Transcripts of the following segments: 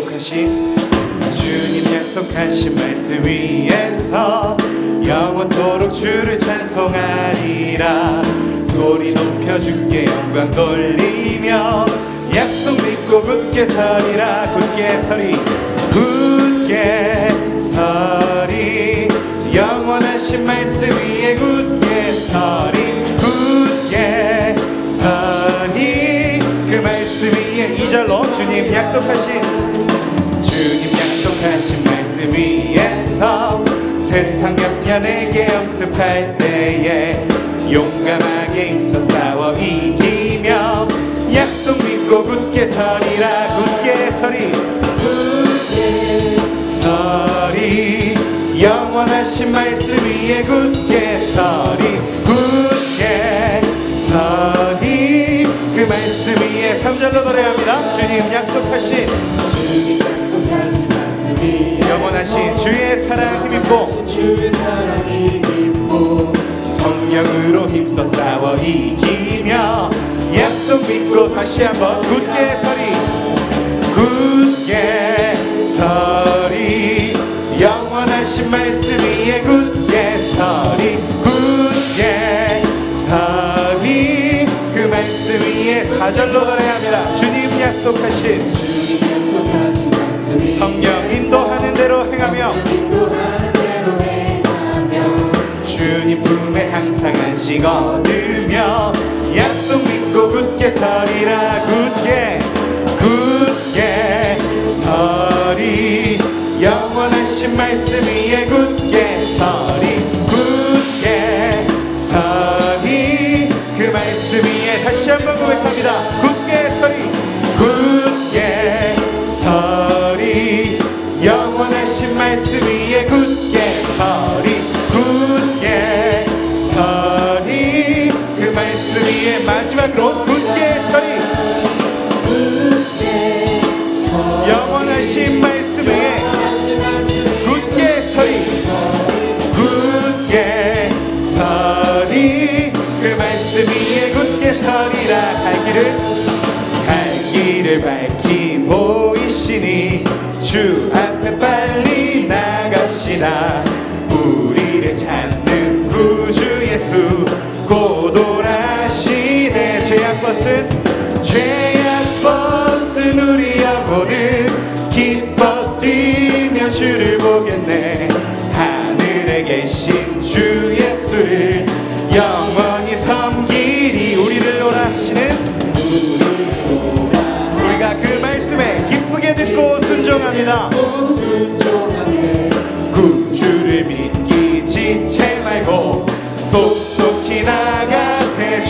약속하신 주님 약속하신 말씀 위에서 영원토록 주를 찬송하리라. 소리 높여 주께 영광 돌리며 약속 믿고 굳게 서리라. 굳게 서리 굳게 서리 영원하신 말씀 위에 굳게 서리 굳게 서리 그 말씀 위에 2절로 주님 약속하신 말씀 위에서 세상 역련에게 엄습할 때에 용감하게 힘써 싸워 이기며 약속 믿고 굳게 서리라. 굳게 서리 굳게 서리 영원하신 말씀 위에 굳게 서리 굳게 서리 그 말씀 위에 3절로 노래합니다. 주님 약속하신 말씀 위에 영원하신 주의 사랑 힘입고 성령으로 힘써 싸워 이기며 약속 믿고 다시 한번 굳게 서리 굳게 서리 영원하신 말씀 위에 굳게 서리 굳게 서리 그 말씀 위에 4절로 노래합니다. 주님 약속하신 성령 인도하는 대로 행하며 주님 품에 항상 안식 얻으며 약속 믿고 굳게 서리라. 굳게 서리 영원하신 말씀 위에 굳게 서리 굳게 서리 그 말씀 위에 다시 한번 고백합니다. 굳게 서리 굳게 서리 영원하신 말씀 위에 굳게 서리 굳게 서리 그 말씀 위에 마지막으로 굳게 서리 영원하신 말씀 위에 굳게 서리 굳게 서리 그 말씀 위에 굳게 서리라. 갈 길을 밝히 보이시니 주 앞에 빨리 나갑시다. 우리를 찾는 구주 예수 곧 오라시네. 죄악벗은 우리 영혼은 기뻐 뛰며 주를 보겠네. 하늘에 계신 주 예수를 영원히 섬기리. 우리를 오라시는 우리가 그 말씀에 기쁘게 듣고 순종합니다. 구주를 믿기 지체 말고 속속히 나가세.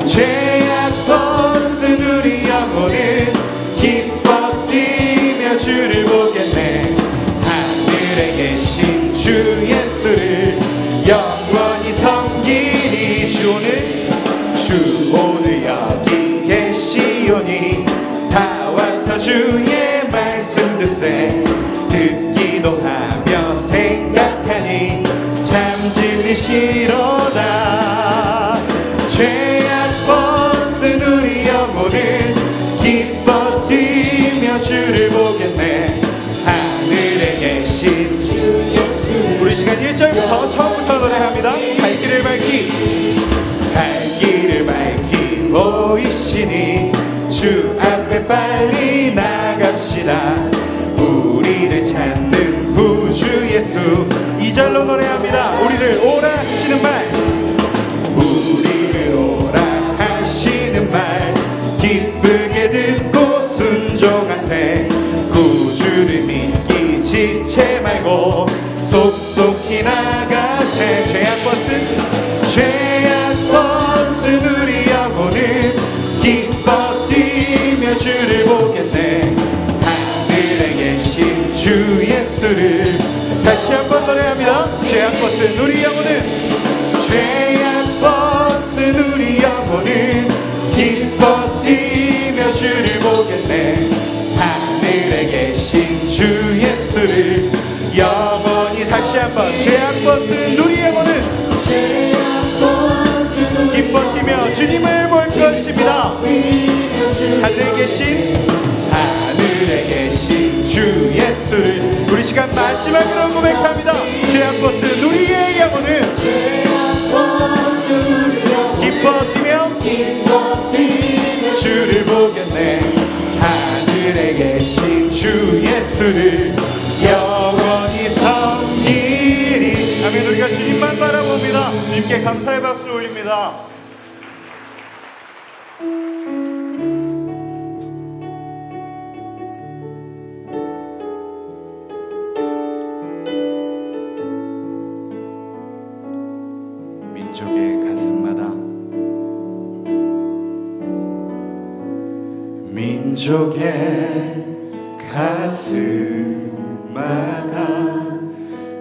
죄악벗은 우리 영혼은 기뻐 뛰며 주를 보겠네. 하늘에 계신 주 예수를 영원히 섬기리. 주 오늘 여기 계시오니 다 와서 주의 말씀 듣세. 듣기도 하며 생각하니 참 진리시로다. 죄악벗은 우리 영혼은 기뻐 뛰며 주를 보겠네. 하늘에 계신 주 예수. 우리 시간 1절부터 처음부터 노래합니다. 갈 길을 밝히 보이시니 주 앞에 빨리 나갑시다. 우리를 찾는 구주 예수. 2절로 노래합니다. 우리를 오라 하시는 말 우리를 오라 하시는 말 기쁘게 듣고 순종하세. 구주를 믿기 지체 말고 속속히 나가세. 죄악벗은 우리 영혼은 기뻐 뛰며 주를 보겠네. 하늘에 계신 주 예수를 다시 한번 노래합니다. 죄악벗은 우리 영혼은 기뻐 뛰며 주를 보겠네. 하늘에 계신 주 예수를 영원히 다시 한번 죄악벗은 우리 영혼은 기뻐 뛰며 주님을 볼 것입니다. 하늘에 계신 시간 마지막으로 고백합니다. 죄악 벗은 우리의 영혼은 기뻐 뛰며 주를 보겠네. 하늘에 계신 주 예수를 영원히 섬기리. 아멘. 우리가 주님만 바라봅니다. 주님께 감사의 박수를 올립니다. 민족의 가슴마다 민족의 가슴마다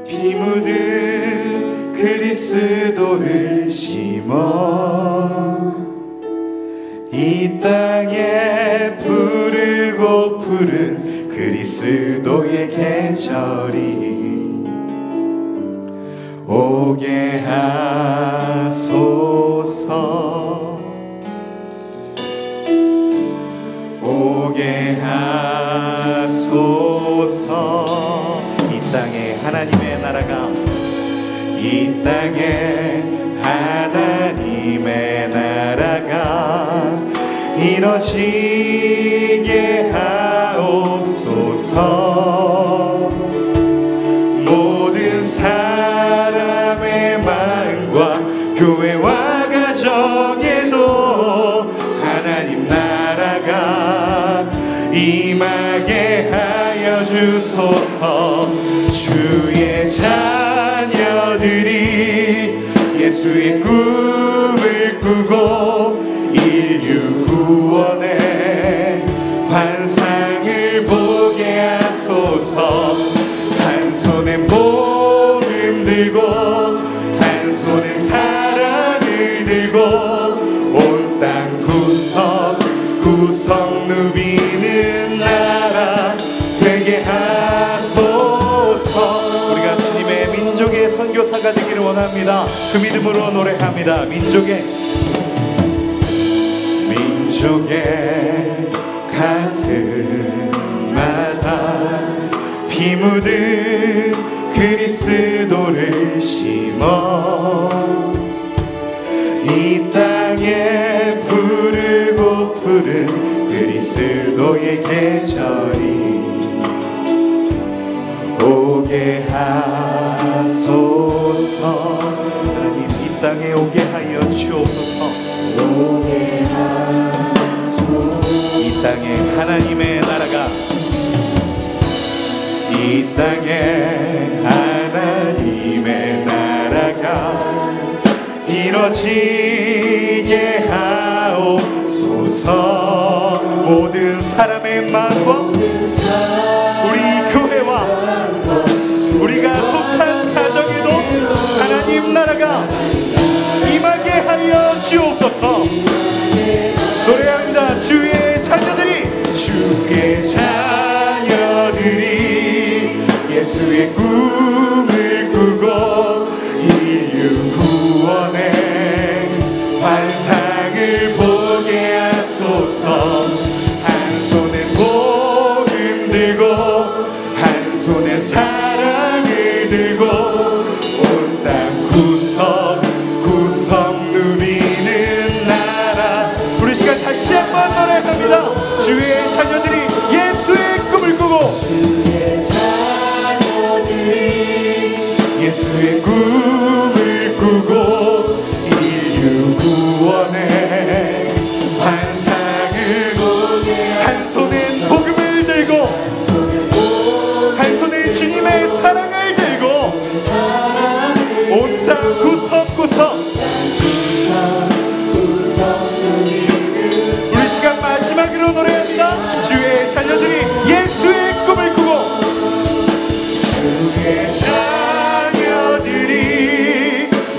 피 묻은 그리스도를 심어 이 땅에 부르고 푸른 그리스도의 계절이 오게 하소서. 오게 하소서. 이 땅에 하나님의 나라가 이 땅에 하나님의 나라가 이뤄지게 하옵소서. 모든 사람의 마음과 교회와 가정에도 하나님 나라가 임하게 하여 주소서. 주의 자녀들이 예수의 꿈을 꾸고 인류 구원의 환상을 보게 하소서. 한 손엔 복음 들고 한 손엔 사랑을 들고 온 땅 구석 누비는 나라 되게 하소서. 우리가 주님의 민족의 선교사가 되기를 원합니다. 그 믿음으로 노래합니다. 민족의 가슴마다 피 묻은 그리스도를 심어 이 땅에 부르고 푸른 그리스도의 계절이 오게 하소서. 하나님 이 땅에 오게 하여 주옵소서. 오게 하소서. 이 땅에 하나님의 나라가 이 땅에 하나님의 나라가 이뤄지게 하옵소서. 모든 사람의 마음과 우리 교회와 우리가 속한 가정에도 하나님 나라가 임하게 하여 주옵소서. 노래합니다. 주의 자녀들이 예수의 꿈을 꾸고 인류 구원의 환상을 보게 하소서. 한 손엔 복음 들고 한 손엔 사랑을 들고 온 땅 구석 누비는 나라. 우리 시간 다시 한번 노래합니다. 주의 자녀들이 예수의 꿈을 꾸고 예수의 꿈을 꾸고 인류 구원의 환상을 보게 한 손엔 복음을 들고 한 손엔 주님의 사랑을 들고 온 땅 구석구석 우리 시간 마지막으로 노래합니다. 주의 자녀들이 예수의 꿈을 꾸고 주의 자녀들이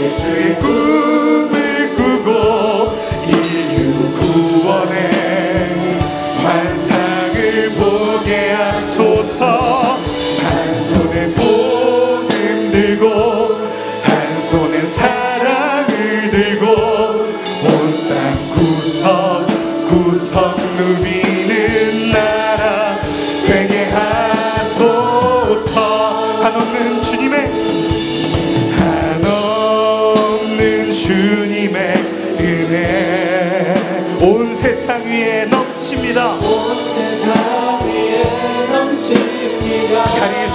예수의 꿈을 꾸고 인류 구원의 환상을 보게 하소서. 한 손엔 복음 들고 한 손엔 사랑을 들고 온 땅 구석 누비는 나라 되게 하소서.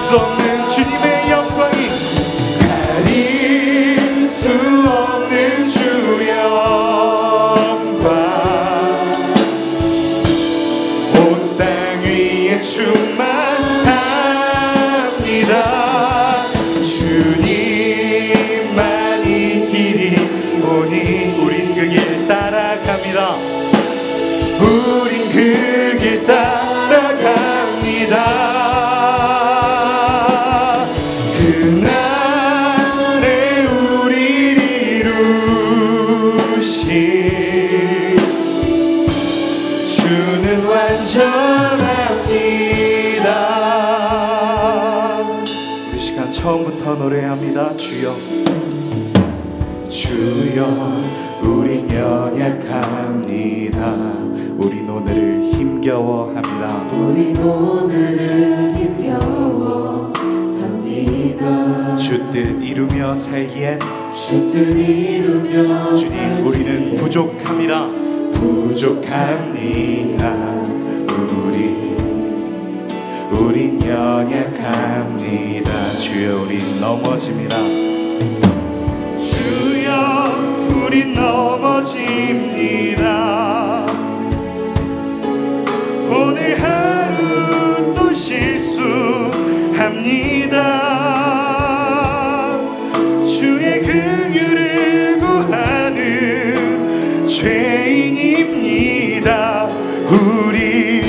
수 없는 주님의 영광이 가릴 수 없는 주 영광 온 땅 위에 충만합니다. 주님만이 길이 오니 우린 그 길 따라갑니다. 우린 그 길 따라갑니다. 그날에 우릴 이루신 주는 완전합니다. 우리 시간 처음부터 노래합니다. 주여 주여 우린 연약합니다. 우린 오늘을 힘겨워합니다. 우린 오늘을 힘겨워합니다. 주 뜻 이루며 살기엔 주 뜻 이루며 주님 우리는 부족합니다. 부족합니다. 우린 연약합니다. 주여 우린 넘어집니다. 주여 우린 넘어집니다. 오늘 하루 또 실수합니다. 주의 긍휼을 구하는 죄인입니다. 우리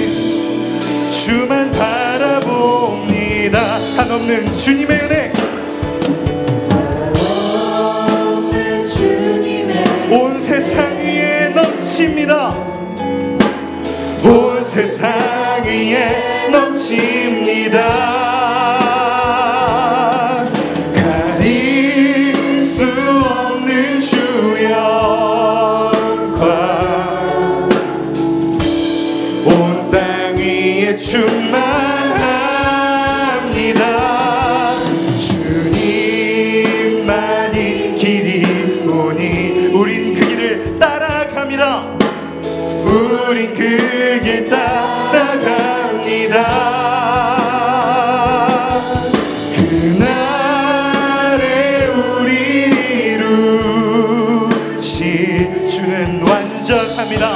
주만 바라봅니다. 한없는 주님의 은혜 온 세상 위에 넘칩니다. 온 세상 위에 넘칩니다. 가릴 수 없는 주 영광 온 땅 위에 충만합니다. 주님만이 길이 오니 우린 그 길을 따라갑니다. 우린 그 길 따라갑니다. 그날에 우릴 이루실 주는 완전합니다.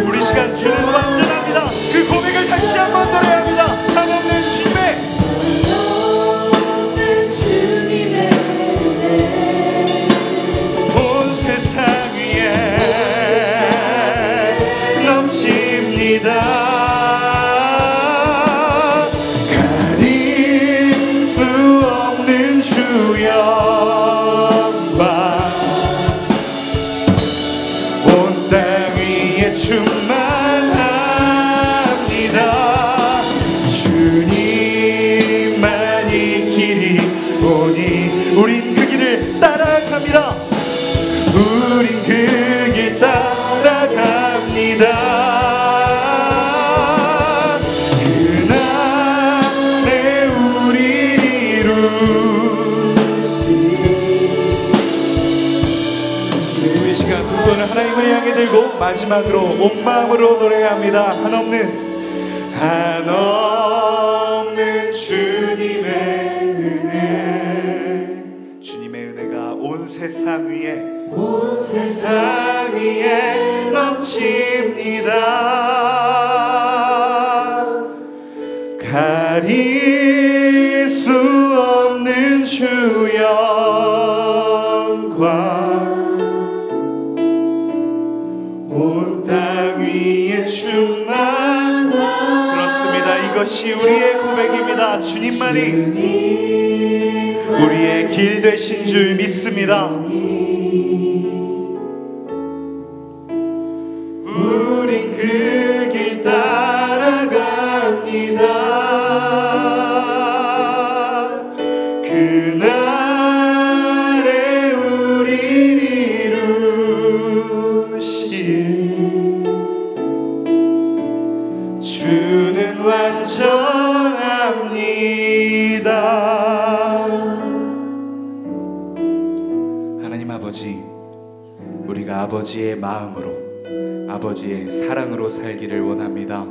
우리 시간 주는 완전합니다. 그 고백을 다시 한번 노래합니다. 한없는 주님의 은혜 온 세상 위에 넘칩니다. 가릴 수 없는 주 영광 온 땅 위에 충만합니다. 주님만이 길이 오니 우린 그 길을 따라갑니다. 우린 그 길 따라갑니다. 그날에 우릴 이루신 우리 시간 두 손을 하나님을 향해 들고 마지막으로 온 마음으로 노래합니다. 한없는 주님의 은혜 주님의 은혜가 온 세상 위에 넘칩니다. 가릴 수 없는 주 영광 온 땅 위에 충만 그렇습니다. 이것이 우리의 고백입니다. 주님만이 우리의 길 되신 줄 믿습니다. 우린 그 길 따라갑니다. 그날에 우릴 이루실 주는 완전합니다. 하나님 아버지, 우리가 아버지의 마음으로 아버지의 사랑으로 살기를 원합니다.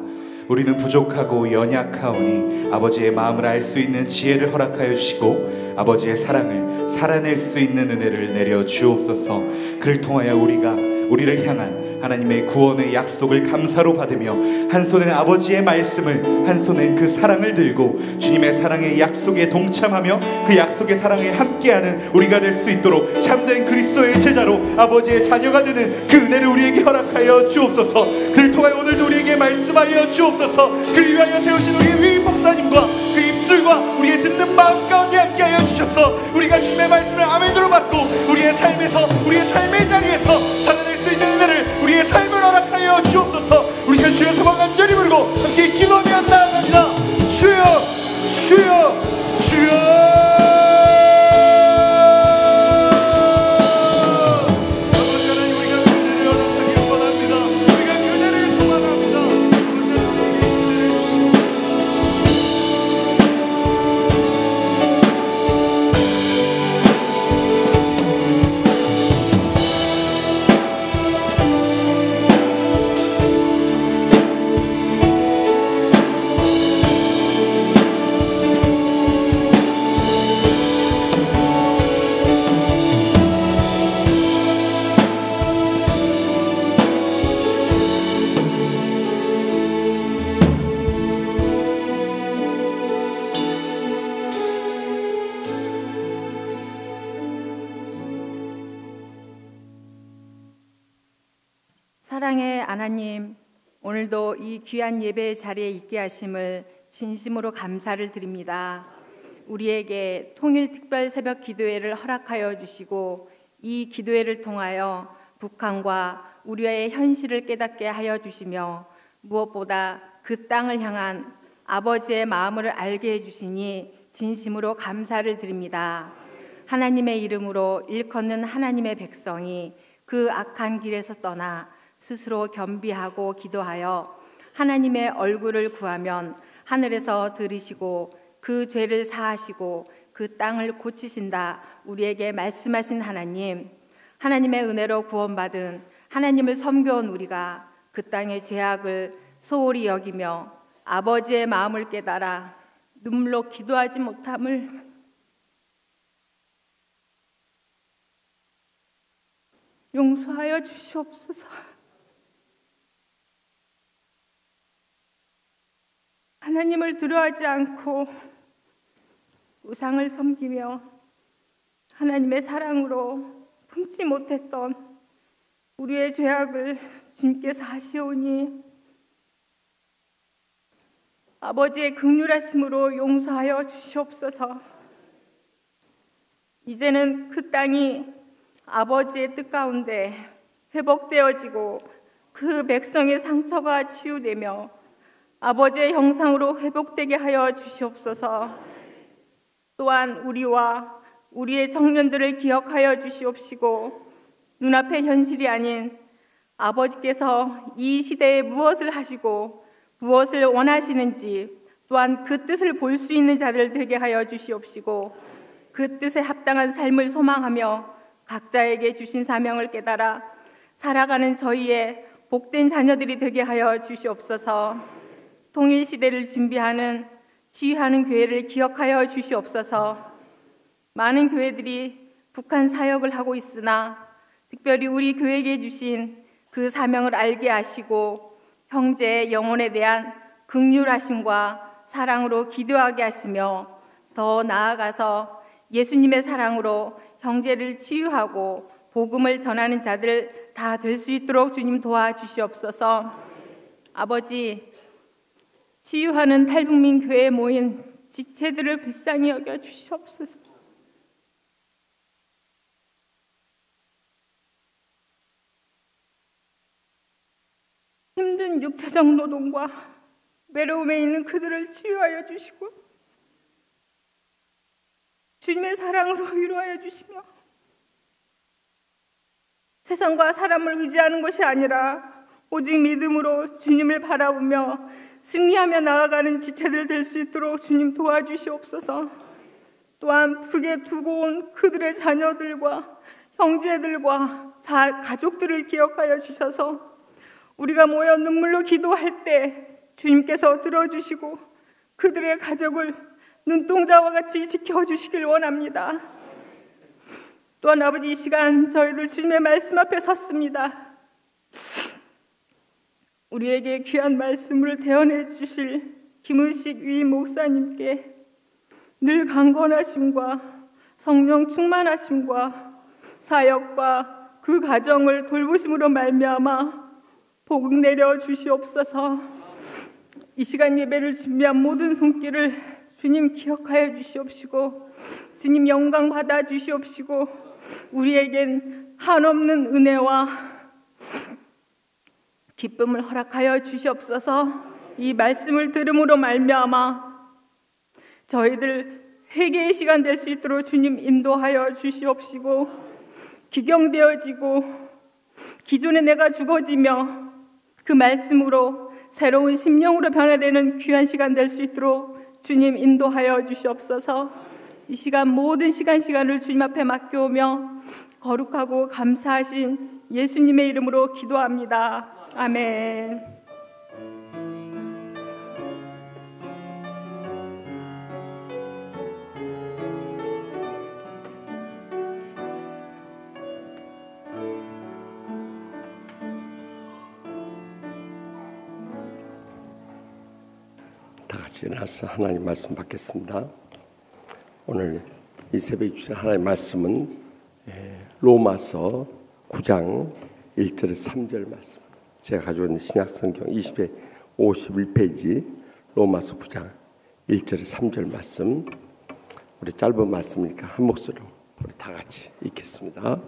우리는 부족하고 연약하오니 아버지의 마음을 알 수 있는 지혜를 허락하여 주시고 아버지의 사랑을 살아낼 수 있는 은혜를 내려 주옵소서. 그를 통하여 우리를 향한 하나님의 구원의 약속을 감사로 받으며 한 손엔 아버지의 말씀을, 한 손엔 그 사랑을 들고 주님의 사랑의 약속에 동참하며 그 약속의 사랑에 함께하는 우리가 될 수 있도록 참된 그리스도의 제자로 아버지의 자녀가 되는 그 은혜를 우리에게 허락하여 주옵소서. 그를 통하여 오늘도 우리에게 말씀하여 주옵소서. 그를 위하여 세우신 우리의 위임 목사님과 그 입술과 우리의 듣는 마음 가운데 함께하여 주셔서 우리가 주님의 말씀을 아멘으로 받고 우리의 삶에서, 우리의 삶의 자리에서 살아낼 수 있는 은혜를 우리의 삶을 허락하여 주옵소서. 우리 시간 주여 소망 간절히 부르고 함께 기도하며 나아갑니다. 주여, 주여, 주여. 사랑의 하나님, 오늘도 이 귀한 예배의 자리에 있게 하심을 진심으로 감사를 드립니다. 우리에게 통일 특별 새벽 기도회를 허락하여 주시고 이 기도회를 통하여 북한과 우리의 현실을 깨닫게 하여 주시며 무엇보다 그 땅을 향한 아버지의 마음을 알게 해주시니 진심으로 감사를 드립니다. 하나님의 이름으로 일컫는 하나님의 백성이 그 악한 길에서 떠나 스스로 겸비하고 기도하여 하나님의 얼굴을 구하면 하늘에서 들으시고 그 죄를 사하시고 그 땅을 고치신다 우리에게 말씀하신 하나님, 하나님의 은혜로 구원받은 하나님을 섬겨온 우리가 그 땅의 죄악을 소홀히 여기며 아버지의 마음을 깨달아 눈물로 기도하지 못함을 용서하여 주시옵소서. 하나님을 두려워하지 않고 우상을 섬기며 하나님의 사랑으로 품지 못했던 우리의 죄악을 주님께서 하시오니 아버지의 긍휼하심으로 용서하여 주시옵소서. 이제는 그 땅이 아버지의 뜻 가운데 회복되어지고 그 백성의 상처가 치유되며 아버지의 형상으로 회복되게 하여 주시옵소서. 또한 우리와 우리의 청년들을 기억하여 주시옵시고 눈앞의 현실이 아닌 아버지께서 이 시대에 무엇을 하시고 무엇을 원하시는지 또한 그 뜻을 볼 수 있는 자들 되게 하여 주시옵시고 그 뜻에 합당한 삶을 소망하며 각자에게 주신 사명을 깨달아 살아가는 저희의 복된 자녀들이 되게 하여 주시옵소서. 통일시대를 준비하는 치유하는 교회를 기억하여 주시옵소서. 많은 교회들이 북한 사역을 하고 있으나 특별히 우리 교회에게 주신 그 사명을 알게 하시고 형제의 영혼에 대한 긍휼하심과 사랑으로 기도하게 하시며 더 나아가서 예수님의 사랑으로 형제를 치유하고 복음을 전하는 자들 다 될 수 있도록 주님 도와주시옵소서. 아버지, 치유하는 탈북민 교회에 모인 지체들을 불쌍히 여겨 주시옵소서. 힘든 육체적 노동과 외로움에 있는 그들을 치유하여 주시고 주님의 사랑으로 위로하여 주시며 세상과 사람을 의지하는 것이 아니라 오직 믿음으로 주님을 바라보며 승리하며 나아가는 지체들 될 수 있도록 주님 도와주시옵소서. 또한 북에 두고 온 그들의 자녀들과 형제들과 가족들을 기억하여 주셔서 우리가 모여 눈물로 기도할 때 주님께서 들어주시고 그들의 가족을 눈동자와 같이 지켜주시길 원합니다. 또한 아버지, 이 시간 저희들 주님의 말씀 앞에 섰습니다. 우리에게 귀한 말씀을 대언해 주실 김은식 위임 목사님께 늘 강건하심과 성령 충만하심과 사역과 그 가정을 돌보심으로 말미암아 복 내려 주시옵소서. 이 시간 예배를 준비한 모든 손길을 주님 기억하여 주시옵시고 주님 영광 받아 주시옵시고 우리에겐 한없는 은혜와 기쁨을 허락하여 주시옵소서. 이 말씀을 들음으로 말미암아 저희들 회개의 시간 될 수 있도록 주님 인도하여 주시옵시고 기경되어지고 기존의 내가 죽어지며 그 말씀으로 새로운 심령으로 변화되는 귀한 시간 될 수 있도록 주님 인도하여 주시옵소서. 이 시간 모든 시간을 주님 앞에 맡겨오며 거룩하고 감사하신 예수님의 이름으로 기도합니다. 아멘. 다 같이 일어나서 하나님 말씀 받겠습니다. 오늘 이 새벽에 주신 하나님 말씀은 로마서 9장 1절에서 3절 말씀. 제가 가지고 있는 신약성경 51페이지 로마서 9장 1절에서 3절 말씀. 우리 짧은 말씀이니까 한 목소리로 우리 다 같이 읽겠습니다.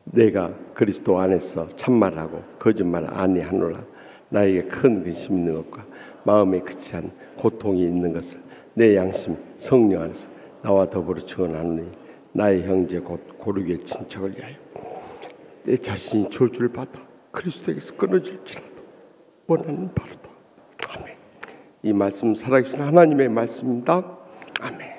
내가 그리스도 안에서 참말하고 거짓말 아니하노라. 나에게 큰 근심 있는 것과 마음에 그치한 고통이 있는 것을 내 양심 성령 안에서 나와 더불어 증언하노니 나의 형제 곧 고르게 친척을 위하여 내 자신이 저주를 받아 그리스도에게서 끊어질지라도 원하는 바로다. 아멘. 이 말씀 살아계신 하나님의 말씀입니다. 아멘.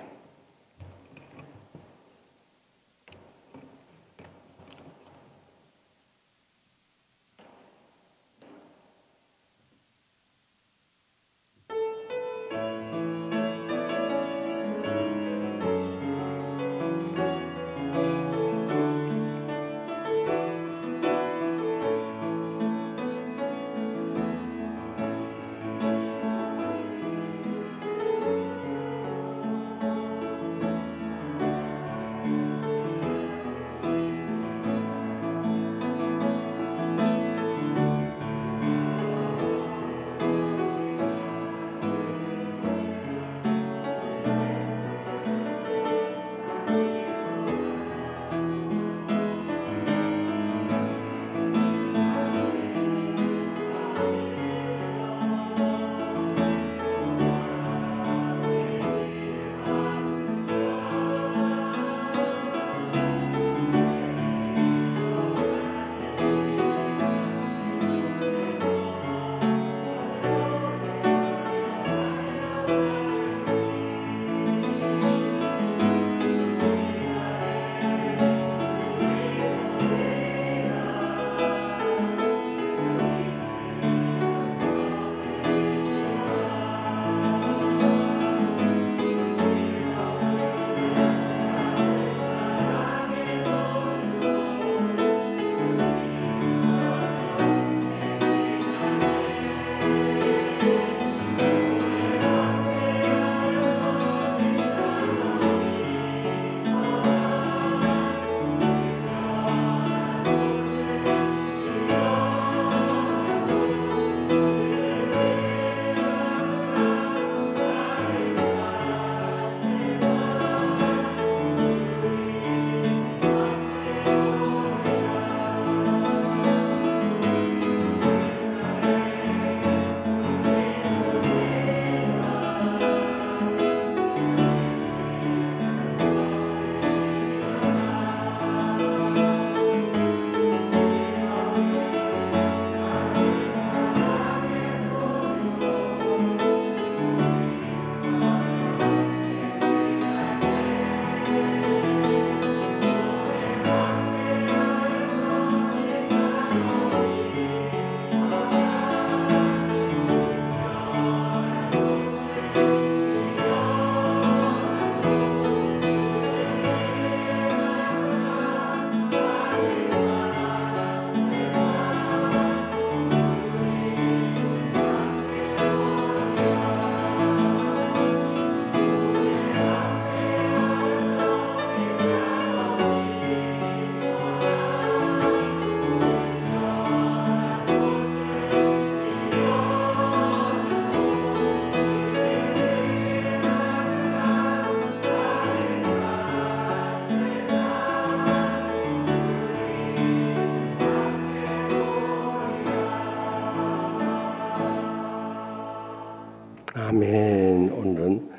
목사인 오늘은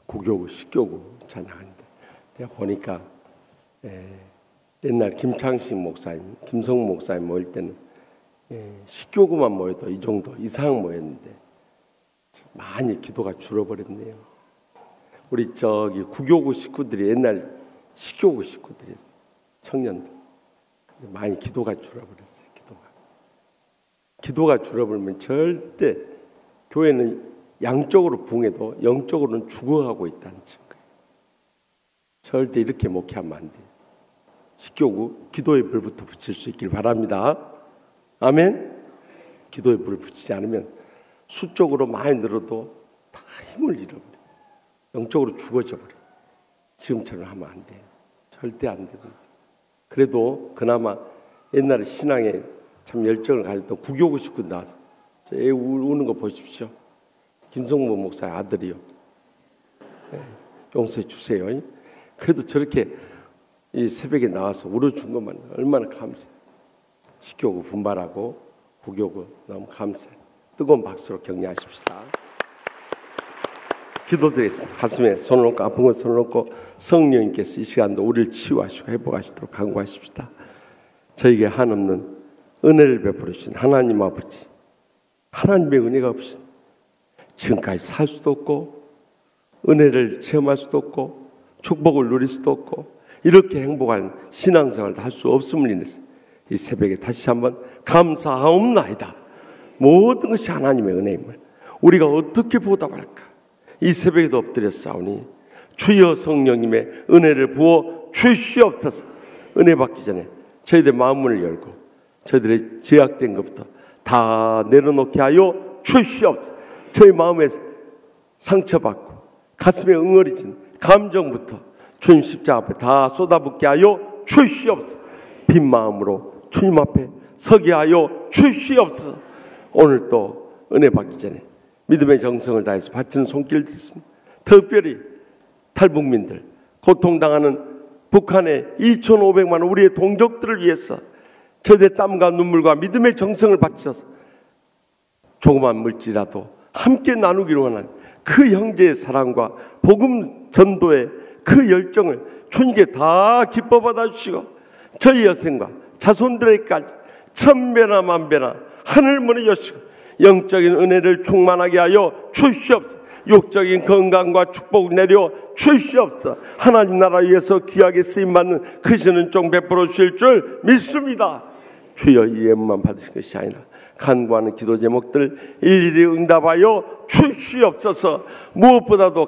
구교구, 식교구 찬양하는데 제가 보니까 옛날 김창식 목사님, 김성우 목사님 모일 때는 식교구만 모여도 이 정도 이상 모였는데 많이 기도가 줄어버렸네요. 우리 저기 구교구 식구들이 옛날 식교구 식구들이었어요. 청년들 많이 기도가 줄어버렸어요. 기도가 줄어버리면 절대 교회는 양쪽으로 붕해도 영적으로는 죽어가고 있다는 증거예요. 절대 이렇게 목회하면 안 돼요. 식교구 기도의 불부터 붙일 수 있길 바랍니다. 아멘. 기도의 불을 붙이지 않으면 수적으로 많이 늘어도 다 힘을 잃어버려요. 영적으로 죽어져 버려요. 지금처럼 하면 안 돼요. 절대 안 됩니다. 그래도 그나마 옛날에 신앙에 참 열정을 가졌던 구교구 식구 나와서 애 우는 거 보십시오. 김성모 목사의 아들이요. 용서해 주세요. 그래도 저렇게 이 새벽에 나와서 울어준 것만 얼마나 감사해요. 식교구 분발하고 구교구 너무 감사해요. 뜨거운 박수로 격려하십시다. 기도드리겠습니다. 가슴에 손을 얹고 아픈 것 손을 얹고 성령님께서 이 시간도 우리를 치유하시고 회복하시도록 간구하십시다. 저에게 한없는 은혜를 베풀으신 하나님 아버지, 하나님의 은혜가 없인 지금까지 살 수도 없고 은혜를 체험할 수도 없고 축복을 누릴 수도 없고 이렇게 행복한 신앙생활도 할 수 없음을 인해서 이 새벽에 다시 한번 감사하옵나이다. 모든 것이 하나님의 은혜임을 우리가 어떻게 보답할까? 이 새벽에도 엎드려 싸우니 주여 성령님의 은혜를 부어 주시옵소서. 은혜 받기 전에 저희들 마음문을 열고 저희들의 제약된 것부터 다 내려놓게 하여 주시옵소서. 저희 마음에 상처받고 가슴에 응어리진 감정부터 주님 십자가 앞에 다 쏟아붓게 하여 주시옵소서. 빈 마음으로 주님 앞에 서게 하여 주시옵소서. 오늘 또 은혜 받기 전에 믿음의 정성을 다해서 바치는 손길을 드렸습니다. 특별히 탈북민들, 고통당하는 북한의 2,500만 우리의 동족들을 위해서 저희의 땀과 눈물과 믿음의 정성을 바쳐서 조그만 물질이라도 함께 나누기로 하는 그 형제의 사랑과 복음 전도의 그 열정을 주님께 다 기뻐 받아주시고 저희 여생과 자손들에게까지 천배나 만배나 하늘문에 여시고 영적인 은혜를 충만하게 하여 주시옵소서. 육적인 건강과 축복을 내려 주시옵소서. 하나님 나라 위해서 귀하게 쓰임받는 크신 종 베풀어 주실 줄 믿습니다. 주여 이 예물만 받으신 것이 아니라 간구하는 기도 제목들 일일이 응답하여 주시옵소서. 무엇보다도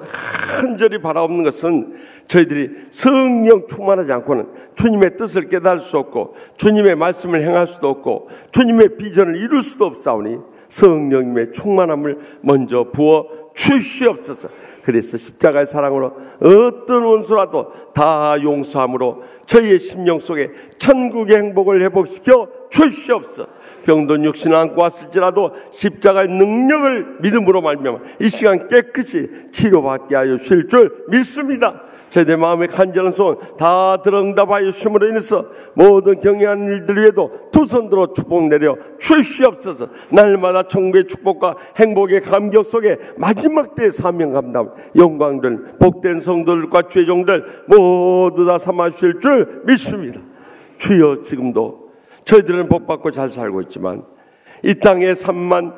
간절히 바라옵는 것은 저희들이 성령 충만하지 않고는 주님의 뜻을 깨달을 수 없고 주님의 말씀을 행할 수도 없고 주님의 비전을 이룰 수도 없사오니 성령님의 충만함을 먼저 부어 주시옵소서. 그래서 십자가의 사랑으로 어떤 원수라도 다 용서함으로 저희의 심령 속에 천국의 행복을 회복시켜 주시옵소서. 병든 육신을 안고 왔을지라도 십자가의 능력을 믿음으로 말미암아 이 시간 깨끗이 치료받게 하여 주실 줄 믿습니다. 저희들 마음의 간절한 소원 다 들응답하여 주심으로 인해서 모든 경외하는 일들 위에도 두 손 들어 축복 내려 주시옵소서. 날마다 천국의 축복과 행복의 감격 속에 마지막 때의 사명 감당 영광들 복된 성도들과 죄종들 모두 다 삼아 주실 줄 믿습니다. 주여 지금도 저희들은 복받고 잘 살고 있지만 이 땅에 3만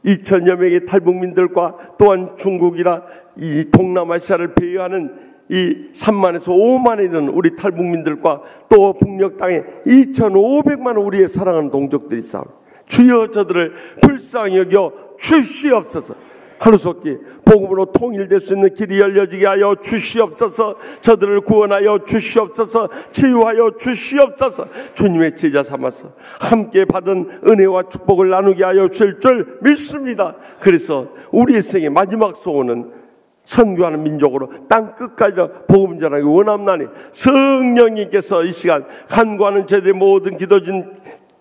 2천여 명의 탈북민들과 또한 중국이나 이 동남아시아를 배회하는 이 3만에서 5만에 이르는 우리 탈북민들과 또 북녘 땅에 2,500만 우리의 사랑하는 동족들이 싸움. 주여 저들을 불쌍히 여겨 주시옵소서. 하루속히 복음으로 통일될 수 있는 길이 열려지게 하여 주시옵소서. 저들을 구원하여 주시옵소서. 치유하여 주시옵소서. 주님의 제자 삼아서 함께 받은 은혜와 축복을 나누게 하여 주실 줄 믿습니다. 그래서 우리의 생의 마지막 소원은 선교하는 민족으로 땅 끝까지 복음 전하기 원함나니 성령님께서 이 시간 간구하는 저희들의 모든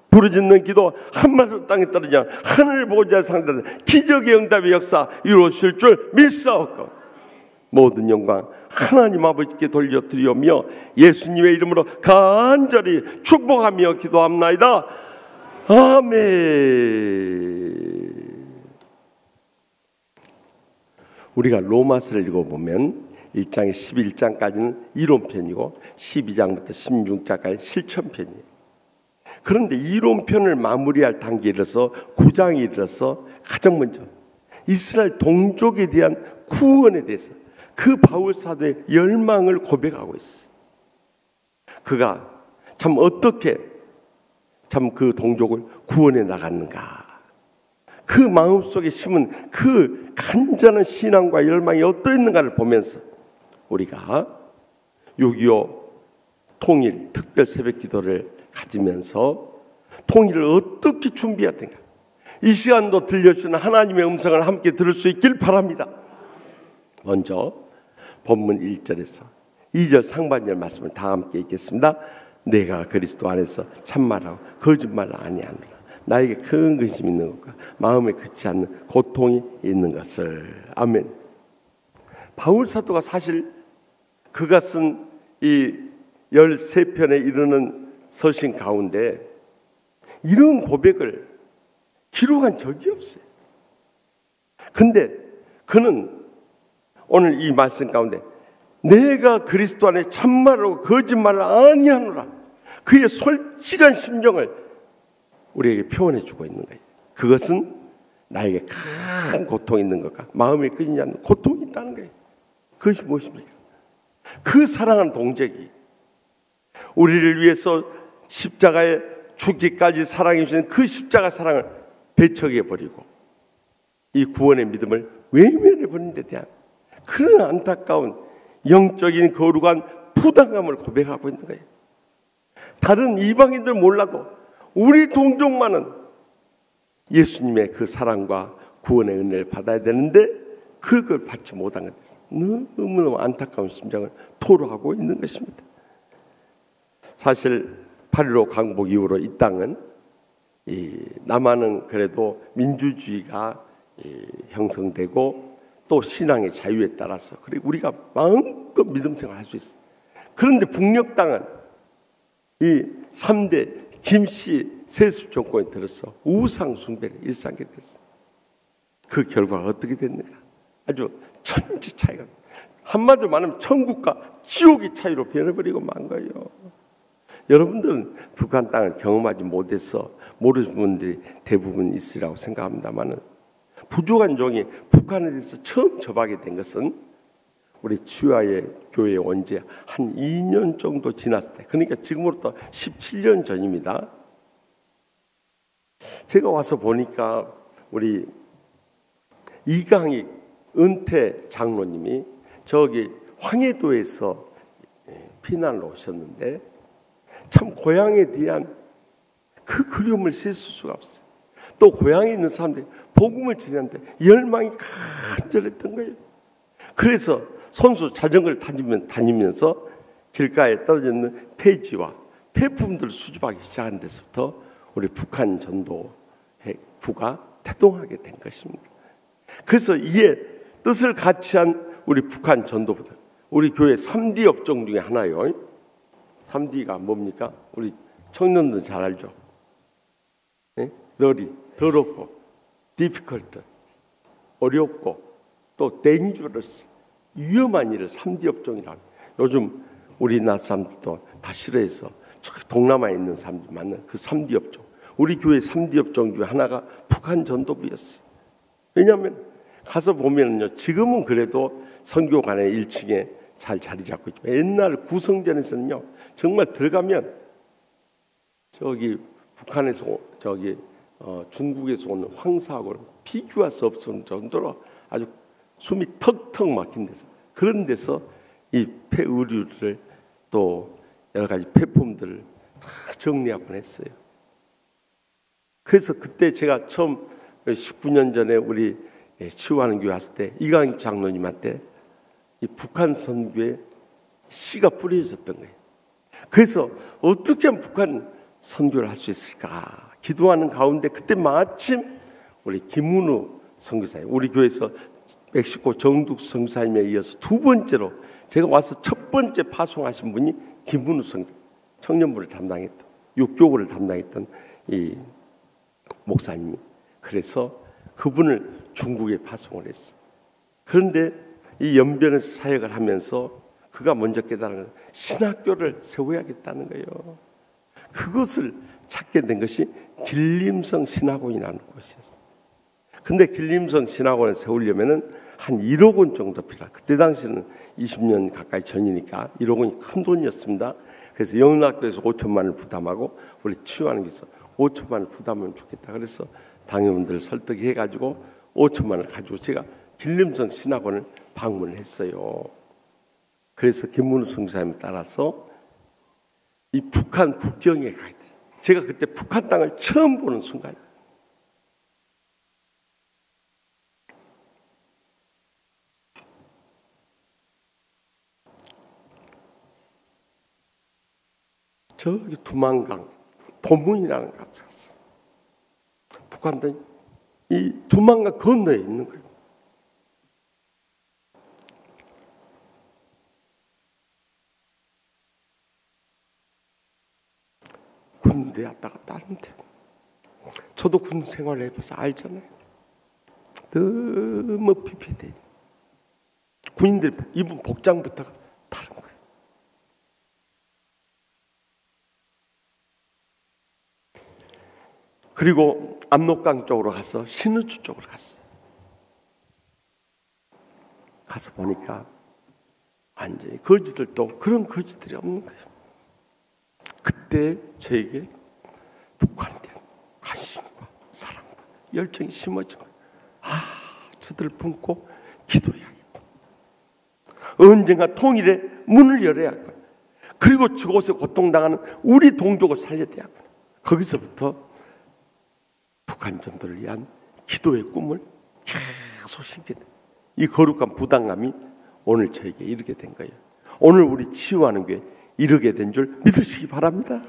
부르짖는 기도 한마디로 땅에 떨어지냐 하늘 보좌 상대로 기적의 응답의 역사 이루어질 줄 믿사옵고 모든 영광 하나님 아버지께 돌려드리오며 예수님의 이름으로 간절히 축복하며 기도합나이다. 아멘. 우리가 로마서를 읽어보면 1장에 11장까지는 이론편이고 12장부터 16장까지 실천편이에요. 그런데 이론편을 마무리할 단계에 이르러서 9장에 이르러서 가장 먼저 이스라엘 동족에 대한 구원에 대해서 그 바울 사도의 열망을 고백하고 있어요. 그가 참 어떻게 참 그 동족을 구원해 나갔는가, 그 마음속에 심은 그 간절한 신앙과 열망이 어떠했는가를 보면서 우리가 6.25 통일 특별 새벽 기도를 가지면서 통일을 어떻게 준비해야 되는가, 이 시간도 들려주는 하나님의 음성을 함께 들을 수 있길 바랍니다. 먼저 본문 1절에서 2절 상반절 말씀을 다 함께 읽겠습니다. 내가 그리스도 안에서 참말하고 거짓말을 아니하노라. 나에게 큰 근심이 있는 것과 마음에 그치 않는 고통이 있는 것을. 아멘. 바울 사도가 사실 그가 쓴 이 13편에 이르는 서신 가운데 이런 고백을 기록한 적이 없어요. 근데 그는 오늘 이 말씀 가운데 내가 그리스도 안에 참말하고 거짓말을 아니하노라, 그의 솔직한 심정을 우리에게 표현해 주고 있는 거예요. 그것은 나에게 큰 고통이 있는 것과 마음에 끊이지 않는 고통이 있다는 거예요. 그것이 무엇입니까? 그 사랑하는 동족이 우리를 위해서 십자가에 죽기까지 사랑해 주신 그 십자가 사랑을 배척해 버리고 이 구원의 믿음을 외면해 버린 데 대한 그런 안타까운 영적인 거룩한 부당함을 고백하고 있는 거예요. 다른 이방인들 몰라도 우리 동족만은 예수님의 그 사랑과 구원의 은혜를 받아야 되는데 그걸 받지 못한 것에 대해서 너무너무 안타까운 심정을 토로하고 있는 것입니다. 사실 8.15 강복 이후로 이 땅은 남한은 그래도 민주주의가 형성되고 또 신앙의 자유에 따라서 그리고 우리가 마음껏 믿음 생활할 수 있어요. 그런데 북녘 땅은 이 3대 김씨 세습 정권에 들어서 우상 숭배를 일삼게 됐어요. 그 결과가 어떻게 됐는가? 아주 천지 차이가, 한마디로 말하면 천국과 지옥의 차이로 변해버리고 만 거예요. 여러분들은 북한 땅을 경험하지 못해서 모르는 분들이 대부분 있으리라고 생각합니다만, 부족한 종이 북한에 대해서 처음 접하게 된 것은 우리 치유아의 교회에 온 지 한 2년 정도 지났을 때, 그러니까 지금으로부터 17년 전입니다. 제가 와서 보니까 우리 이강익 은퇴 장로님이 저기 황해도에서 피난을 오셨는데 참 고향에 대한 그 그리움을 셀 수가 없어요. 또 고향에 있는 사람들이 복음을 전하는데 열망이 간절했던 거예요. 그래서 손수 자전거를 다니면서 길가에 떨어져 있는 폐지와 폐품들을 수집하기 시작한 데서부터 우리 북한 전도부가 태동하게 된 것입니다. 그래서 이에 뜻을 같이 한 우리 북한 전도부들, 우리 교회 3D 업종 중에 하나요. 3D가 뭡니까? 우리 청년들 잘 알죠. 널이, 더럽고, difficult, 어렵고, 또 dangerous, 위험한 일을 3D 업종이라고. 요즘 우리나라 사람들도 다 싫어해서 동남아에 있는 사람들 많은 그 3D 업종. 우리 교회 3D 업종 중에 하나가 북한 전도부였어요. 왜냐하면 가서 보면요, 지금은 그래도 선교관의 1층에 잘 자리 잡고 있지만 옛날 구성전에서는요, 정말 들어가면 저기 북한에서 중국에서 오는 황사하고는 비교할 수 없을 정도로 아주 숨이 턱턱 막힌 데서, 그런 데서 이 폐의류를 또 여러 가지 폐품들을 다 정리하곤 했어요. 그래서 그때 제가 처음 19년 전에 우리 치유하는 교회 왔을 때 이강익 장로님한테 이 북한 선교에 씨가 뿌려졌던 거예요. 그래서 어떻게 하면 북한 선교를 할 수 있을까 기도하는 가운데 그때 마침 우리 김문우 선교사님, 우리 교회에서 멕시코 정득 선교사님에 이어서 두 번째로 제가 와서 첫 번째 파송하신 분이 김문우 선교사, 청년부를 담당했던, 육교구를 담당했던 이 목사님이, 그래서 그분을 중국에 파송을 했어요. 그런데 이 연변에서 사역을 하면서 그가 먼저 깨달은 건 신학교를 세워야겠다는 거예요. 그것을 찾게 된 것이 길림성 신학원이라는 곳이었어요. 근데 길림성 신학원을 세우려면은 한 1억 원 정도 필요해요. 그때 당시는 20년 가까이 전이니까 1억 원이 큰 돈이었습니다. 그래서 영락교에서 5천만 원을 부담하고 우리 치유하는 데서 5천만 원을 부담하면 좋겠다. 그래서 당회원들을 설득해가지고 5천만 원을 가지고 제가 길림성 신학원을 방문을 했어요. 그래서 김문우 선교사님 따라서 이 북한 국경에 가야 돼요. 제가 그때 북한 땅을 처음 보는 순간, 저기 두만강 도문이라는 곳에 갔어. 북한 땅이 이 두만강 건너에 있는 거예요. 군대 왔다가 다른데, 저도 군 생활을 해봐서 알잖아요. 너무 피폐돼. 군인들 입은 복장부터가 다른 거예요. 그리고 압록강 쪽으로 가서 신의주 쪽으로 갔어. 가서 보니까 완전히 거지들도 그런 거지들이 없는 거예요. 그때 저에게 북한에 대한 관심과 사랑과 열정이 심어진 거예요. 저들을 품고 기도해야겠다. 언젠가 통일의 문을 열어야겠다. 그리고 저곳에 고통당하는 우리 동족을 살려야 되겠다. 거기서부터 북한 전도를 위한 기도의 꿈을 계속 심게 돼. 이 거룩한 부담감이 오늘 저에게 이르게 된 거예요. 오늘 우리 치유하는 교회 이르게 된 줄 믿으시기 바랍니다.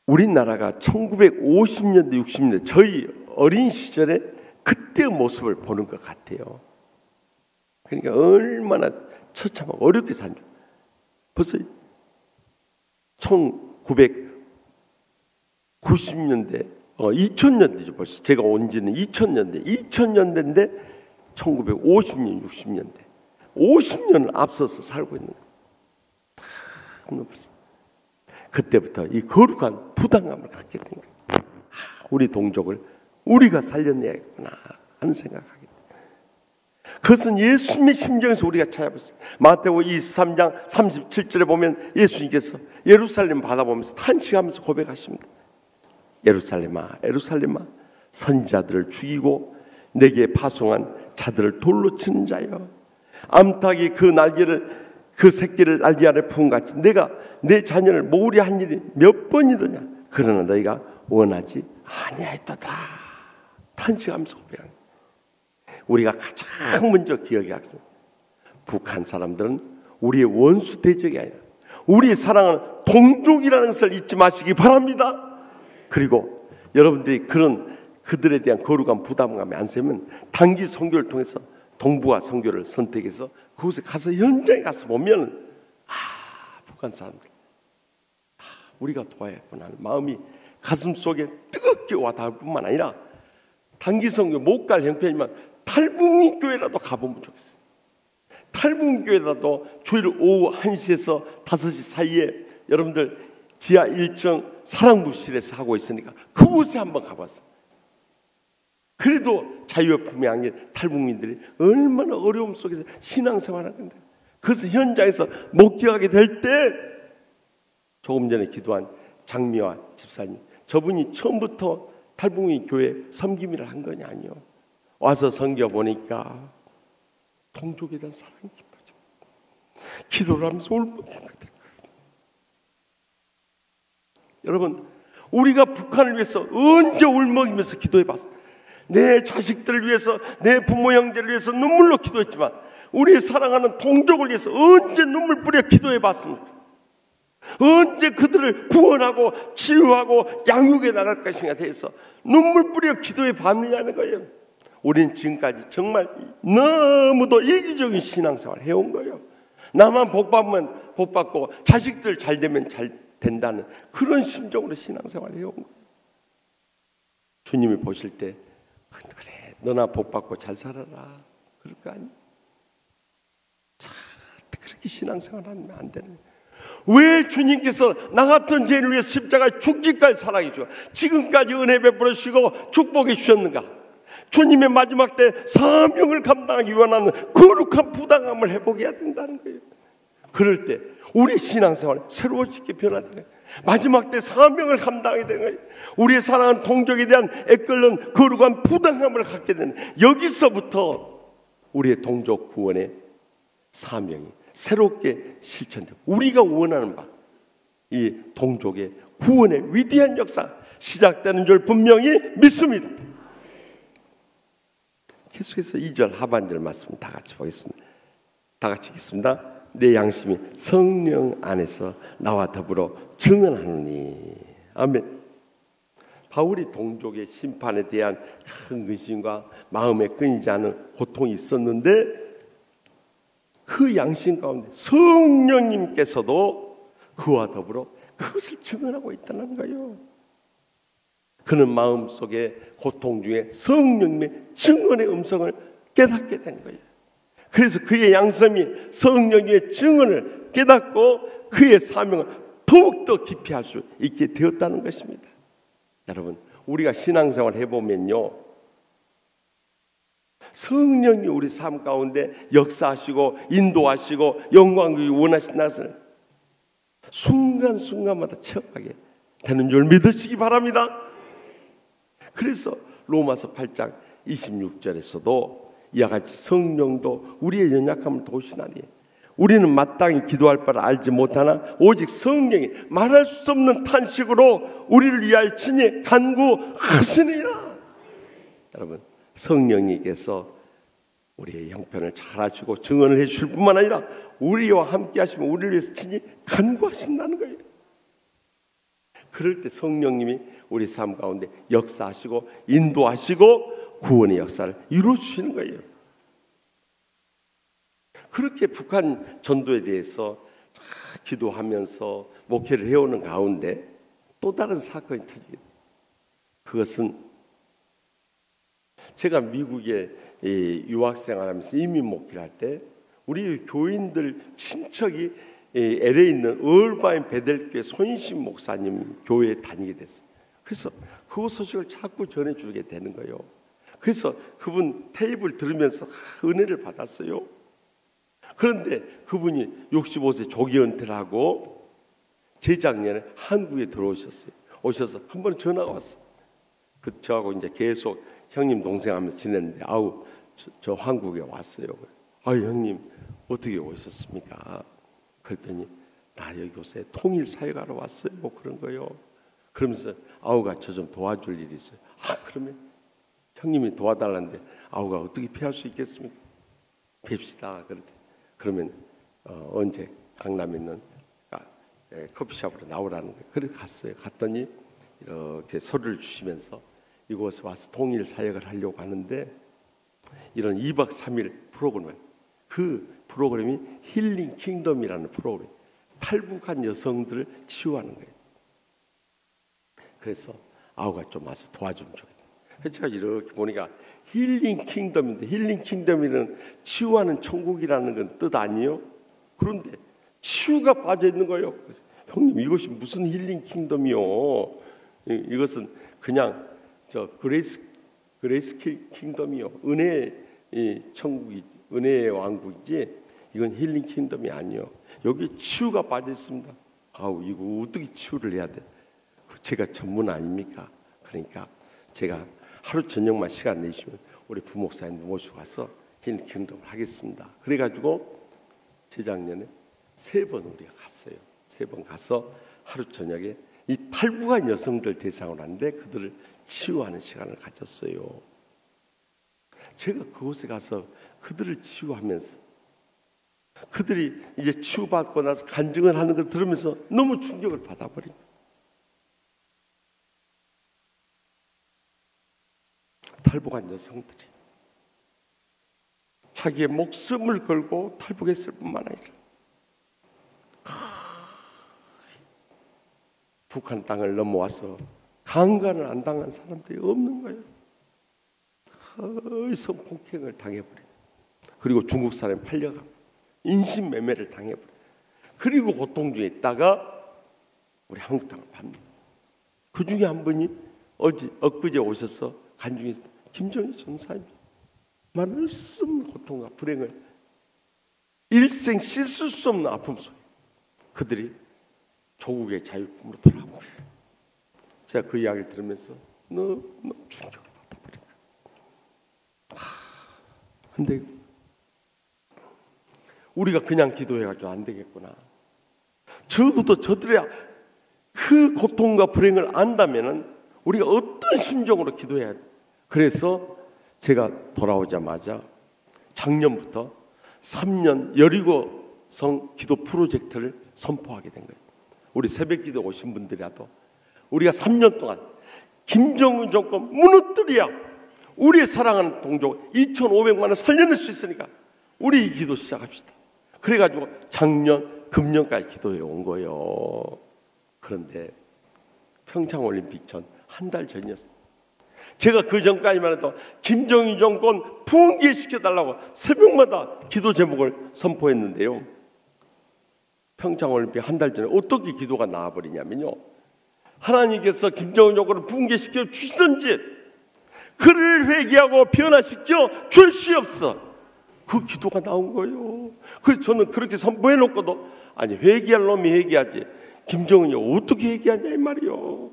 우리나라가 1950년대 60년대 저희 어린 시절에 그때의 모습을 보는 것 같아요. 그러니까 얼마나 처참하고 어렵게 산죠. 벌써 1990년대 2000년대죠. 벌써 제가 온 지는 2000년대인데 1950년 60년대 50년을 앞서서 살고 있는 거예요. 그때부터 이 거룩한 부담감을 갖게 된 거예요. 우리 동족을 우리가 살려내야겠구나 하는 생각하게 돼요. 그것은 예수님의 심정에서 우리가 찾아봤어요. 마태복음 23장 37절에 보면 예수님께서 예루살렘 바라보면서 탄식하면서 고백하십니다. 예루살렘아 예루살렘아 선지자들을 죽이고 내게 파송한 자들을 돌로 치는 자여, 암탉이 그 새끼를 날개 아래 품은 같이 내가 내 자녀를 모으려 한 일이 몇 번이더냐. 그러나 너희가 원하지 아니하였도다. 탄식하면서 고백하는 거예요. 우리가 가장 먼저 기억해야 하겠어요. 북한 사람들은 우리의 원수 대적이 아니라 우리의 사랑하는 동족이라는 것을 잊지 마시기 바랍니다. 그리고 여러분들이 그들에 대한 거룩한 부담감이 안 세면 단기 선교를 통해서 동북아 선교를 선택해서 그곳에 가서 현장에 가서 보면 북한 사람들 우리가 도와야겠구나 하는 마음이 가슴속에 뜨겁게 와닿을 뿐만 아니라 단기 선교 못 갈 형편이면 탈북민 교회라도 가보면 좋겠어요. 탈북민 교회라도 주일 오후 1시에서 5시 사이에 여러분들 지하 1층 사랑부실에서 하고 있으니까 그곳에 한번 가봤어요. 그래도 자유의 품에 안긴 탈북민들이 얼마나 어려움 속에서 신앙생활을 하는데, 그래서 현장에서 목격하게 될 때 조금 전에 기도한 장미화 집사님, 저분이 처음부터 탈북민 교회 섬김이를 한 건 아니요. 와서 섬겨보니까 동족에 대한 사랑이 깊어져. 기도를 하면서 울먹이게 될 거예요. 여러분, 우리가 북한을 위해서 언제 울먹이면서 기도해봤어요? 내 자식들을 위해서, 내 부모 형제를 위해서 눈물로 기도했지만 우리 사랑하는 동족을 위해서 언제 눈물 뿌려 기도해봤습니까? 언제 그들을 구원하고 치유하고 양육해 나갈 것인가 대해서 눈물 뿌려 기도해봤느냐는 거예요. 우리는 지금까지 정말 너무도 이기적인 신앙생활을 해온 거예요. 나만 복받으면 복받고 자식들 잘 되면 잘 된다는 그런 심정으로 신앙생활을 해온 거예요. 주님이 보실 때 그래 너나 복받고 잘 살아라 그럴 거 아니야? 참 그렇게 신앙생활 하면 안 되는 거예요. 왜 주님께서 나 같은 죄인을 위해 십자가에 죽기까지 사랑해 주고 지금까지 은혜 베풀어 주시고 축복해 주셨는가? 주님의 마지막 때 사명을 감당하기 원하는 거룩한 부당함을 회복해야 된다는 거예요. 그럴 때 우리의 신앙생활이 새로워지게 변화되는 거예요. 마지막 때 사명을 감당하게 되는 거예요. 우리의 사랑하는 동족에 대한 애끓는 거룩한 부당함을 갖게 되는 여기서부터 우리의 동족 구원의 사명이 새롭게 실천되고 우리가 원하는 바 이 동족의 구원의 위대한 역사 시작되는 줄 분명히 믿습니다. 계속해서 2절 하반절 말씀 다 같이 보겠습니다. 다 같이 읽겠습니다. 내 양심이 성령 안에서 나와 더불어 증언하노니. 아멘. 바울이 동족의 심판에 대한 큰 근심과 마음에 끊이지 않은 고통이 있었는데 그 양심 가운데 성령님께서도 그와 더불어 그것을 증언하고 있다는 거예요. 그는 마음속에 고통 중에 성령님의 증언의 음성을 깨닫게 된 거예요. 그래서 그의 양심이 성령님의 증언을 깨닫고 그의 사명을 더욱더 깊이 할 수 있게 되었다는 것입니다. 여러분, 우리가 신앙생활 해보면요, 성령이 우리 삶 가운데 역사하시고 인도하시고 영광을 원하신 것을 순간순간마다 체험하게 되는 줄 믿으시기 바랍니다. 그래서 로마서 8장 26절에서도 이와 같이 성령도 우리의 연약함을 도우시나니 우리는 마땅히 기도할 바를 알지 못하나 오직 성령이 말할 수 없는 탄식으로 우리를 위하여 친히 간구하시니라. 여러분, 성령님께서 우리의 형편을 잘 아시고 증언을 해 주실 뿐만 아니라 우리와 함께 하시면 우리를 위해서 친히 간구하신다는 거예요. 그럴 때 성령님이 우리 삶 가운데 역사하시고 인도하시고 구원의 역사를 이루어주시는 거예요. 그렇게 북한 전도에 대해서 기도하면서 목회를 해오는 가운데 또 다른 사건이 터지게 돼요. 그것은 제가 미국에 유학생활하면서 이민 목회를 할 때 우리 교인들 친척이 LA에 있는 얼바인 베델교회 손신 목사님 교회에 다니게 됐어요. 그래서 그 소식을 자꾸 전해주게 되는 거예요. 그래서 그분 테이블 들으면서 은혜를 받았어요. 그런데 그분이 65세 조기 은퇴를 하고 재작년에 한국에 들어오셨어요. 오셔서 한 번 전화가 왔어요. 저하고 이제 계속 형님 동생 하면서 지냈는데 저 한국에 왔어요. 형님 어떻게 오셨습니까? 그랬더니 나 여기 요새 통일 사역하러 왔어요. 뭐 그런 거요. 그러면서 아우가 저 좀 도와줄 일이 있어요. 그러면 형님이 도와달라는데 아우가 어떻게 피할 수 있겠습니까? 뵙시다. 그러면 언제 강남에 있는 커피숍으로 나오라는 거예요. 그래서 갔어요. 갔더니 이렇게 서류를 주시면서 이곳에 와서 통일 사역을 하려고 하는데 이런 2박 3일 프로그램, 그 프로그램이 힐링 킹덤이라는 프로그램, 탈북한 여성들을 치유하는 거예요. 그래서 아우가 좀 와서 도와주면 좋겠다. 제가 이렇게 보니까 힐링 킹덤인데 힐링 킹덤이라는 치유하는 천국이라는 건 뜻 아니에요? 그런데 치유가 빠져 있는 거예요. 그래서 형님 이것이 무슨 힐링 킹덤이요? 이것은 그냥 저 그레이스 킹덤이요. 은혜의 천국이 은혜의 왕국이지 이건 힐링 킹덤이 아니요. 여기 치유가 빠져 있습니다. 이거 어떻게 치유를 해야 돼? 제가 전문 아닙니까? 그러니까 제가 하루 저녁만 시간 내시면 우리 부목사님 모시고 가서 힐링 킹덤을 하겠습니다. 그래가지고 재작년에 3번 우리가 갔어요. 3번 가서 하루 저녁에 이 탈북한 여성들 대상으로 하는데 그들을 치유하는 시간을 가졌어요. 제가 그곳에 가서 그들을 치유하면서 그들이 이제 치유받고 나서 간증을 하는 걸 들으면서 너무 충격을 받아버린 거예요. 탈북한 여성들이 자기의 목숨을 걸고 탈북했을 뿐만 아니라 북한 땅을 넘어와서 강간을 안 당한 사람들이 없는 거예요. 거의 성폭행을 당해버려요. 그리고 중국 사람에 팔려가고 인신매매를 당해버려요. 그리고 고통 중에 있다가 우리 한국 땅을 팝니다. 그 중에 한 분이 엊그제 오셔서 간중에 김정일 전사입니다. 말할 수 없는 고통과 불행을 일생 씻을 수 없는 아픔 속에 그들이 조국의 자유품으로 돌아오고 제가 그 이야기를 들으면서 너무 충격을 받아버린 거예요. 근데 우리가 그냥 기도해가지고 안 되겠구나. 적어도 저들의 그 고통과 불행을 안다면은 우리가 어떤 심정으로 기도해야 돼. 그래서 제가 돌아오자마자 작년부터 3년 여리고성 기도 프로젝트를 선포하게 된 거예요. 우리 새벽기도 오신 분들이라도 우리가 3년 동안 김정은 정권 무너뜨려야 우리의 사랑하는 동족 2,500만 원 살려낼 수 있으니까 우리 이 기도 시작합시다. 그래가지고 작년 금년까지 기도해 온 거예요. 그런데 평창올림픽 전 한 달 전이었어요. 제가 그 전까지만 해도 김정일 정권 붕괴시켜달라고 새벽마다 기도 제목을 선포했는데요. 평창올림픽 한 달 전에 어떻게 기도가 나와버리냐면요, 하나님께서 김정은 정권을 붕괴시켜 주시든지 그를 회개하고 변화시켜 주시옵소서. 그 기도가 나온 거예요. 그래서 저는 그렇게 선포해 놓고도 아니 회개할 놈이 회개하지 김정은이 어떻게 회개하냐 이 말이요.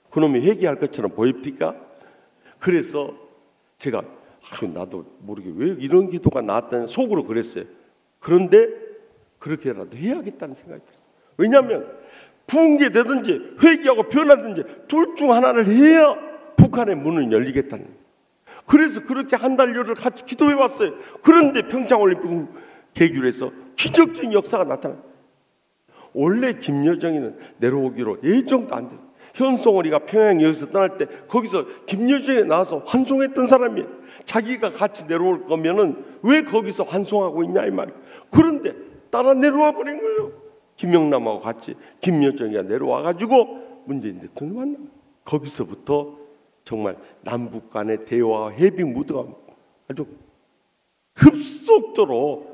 그놈이 회개할 것처럼 보입니까? 그래서 제가 나도 모르게 왜 이런 기도가 나왔다는 속으로 그랬어요. 그런데 그렇게라도 해야겠다는 생각이 들었어요. 왜냐하면 붕괴되든지 회개하고 변하든지 둘 중 하나를 해야 북한의 문은 열리겠다는 거예요. 그래서 그렇게 한 달여를 같이 기도해 왔어요. 그런데 평창올림픽 계기로 해서 기적적인 역사가 나타나요. 원래 김여정이는 내려오기로 예정도 안 됐어요. 현송월이가 평양 여기서 떠날 때 거기서 김여정에 나와서 환송했던 사람이 자기가 같이 내려올 거면은 왜 거기서 환송하고 있냐 이 말이에요. 그런데 따라 내려와 버린 거예요. 김영남하고 같이 김여정이가 내려와가지고 문재인 대통령 만나. 거기서부터 정말 남북 간의 대화와 해빙 무드가 아주 급속도로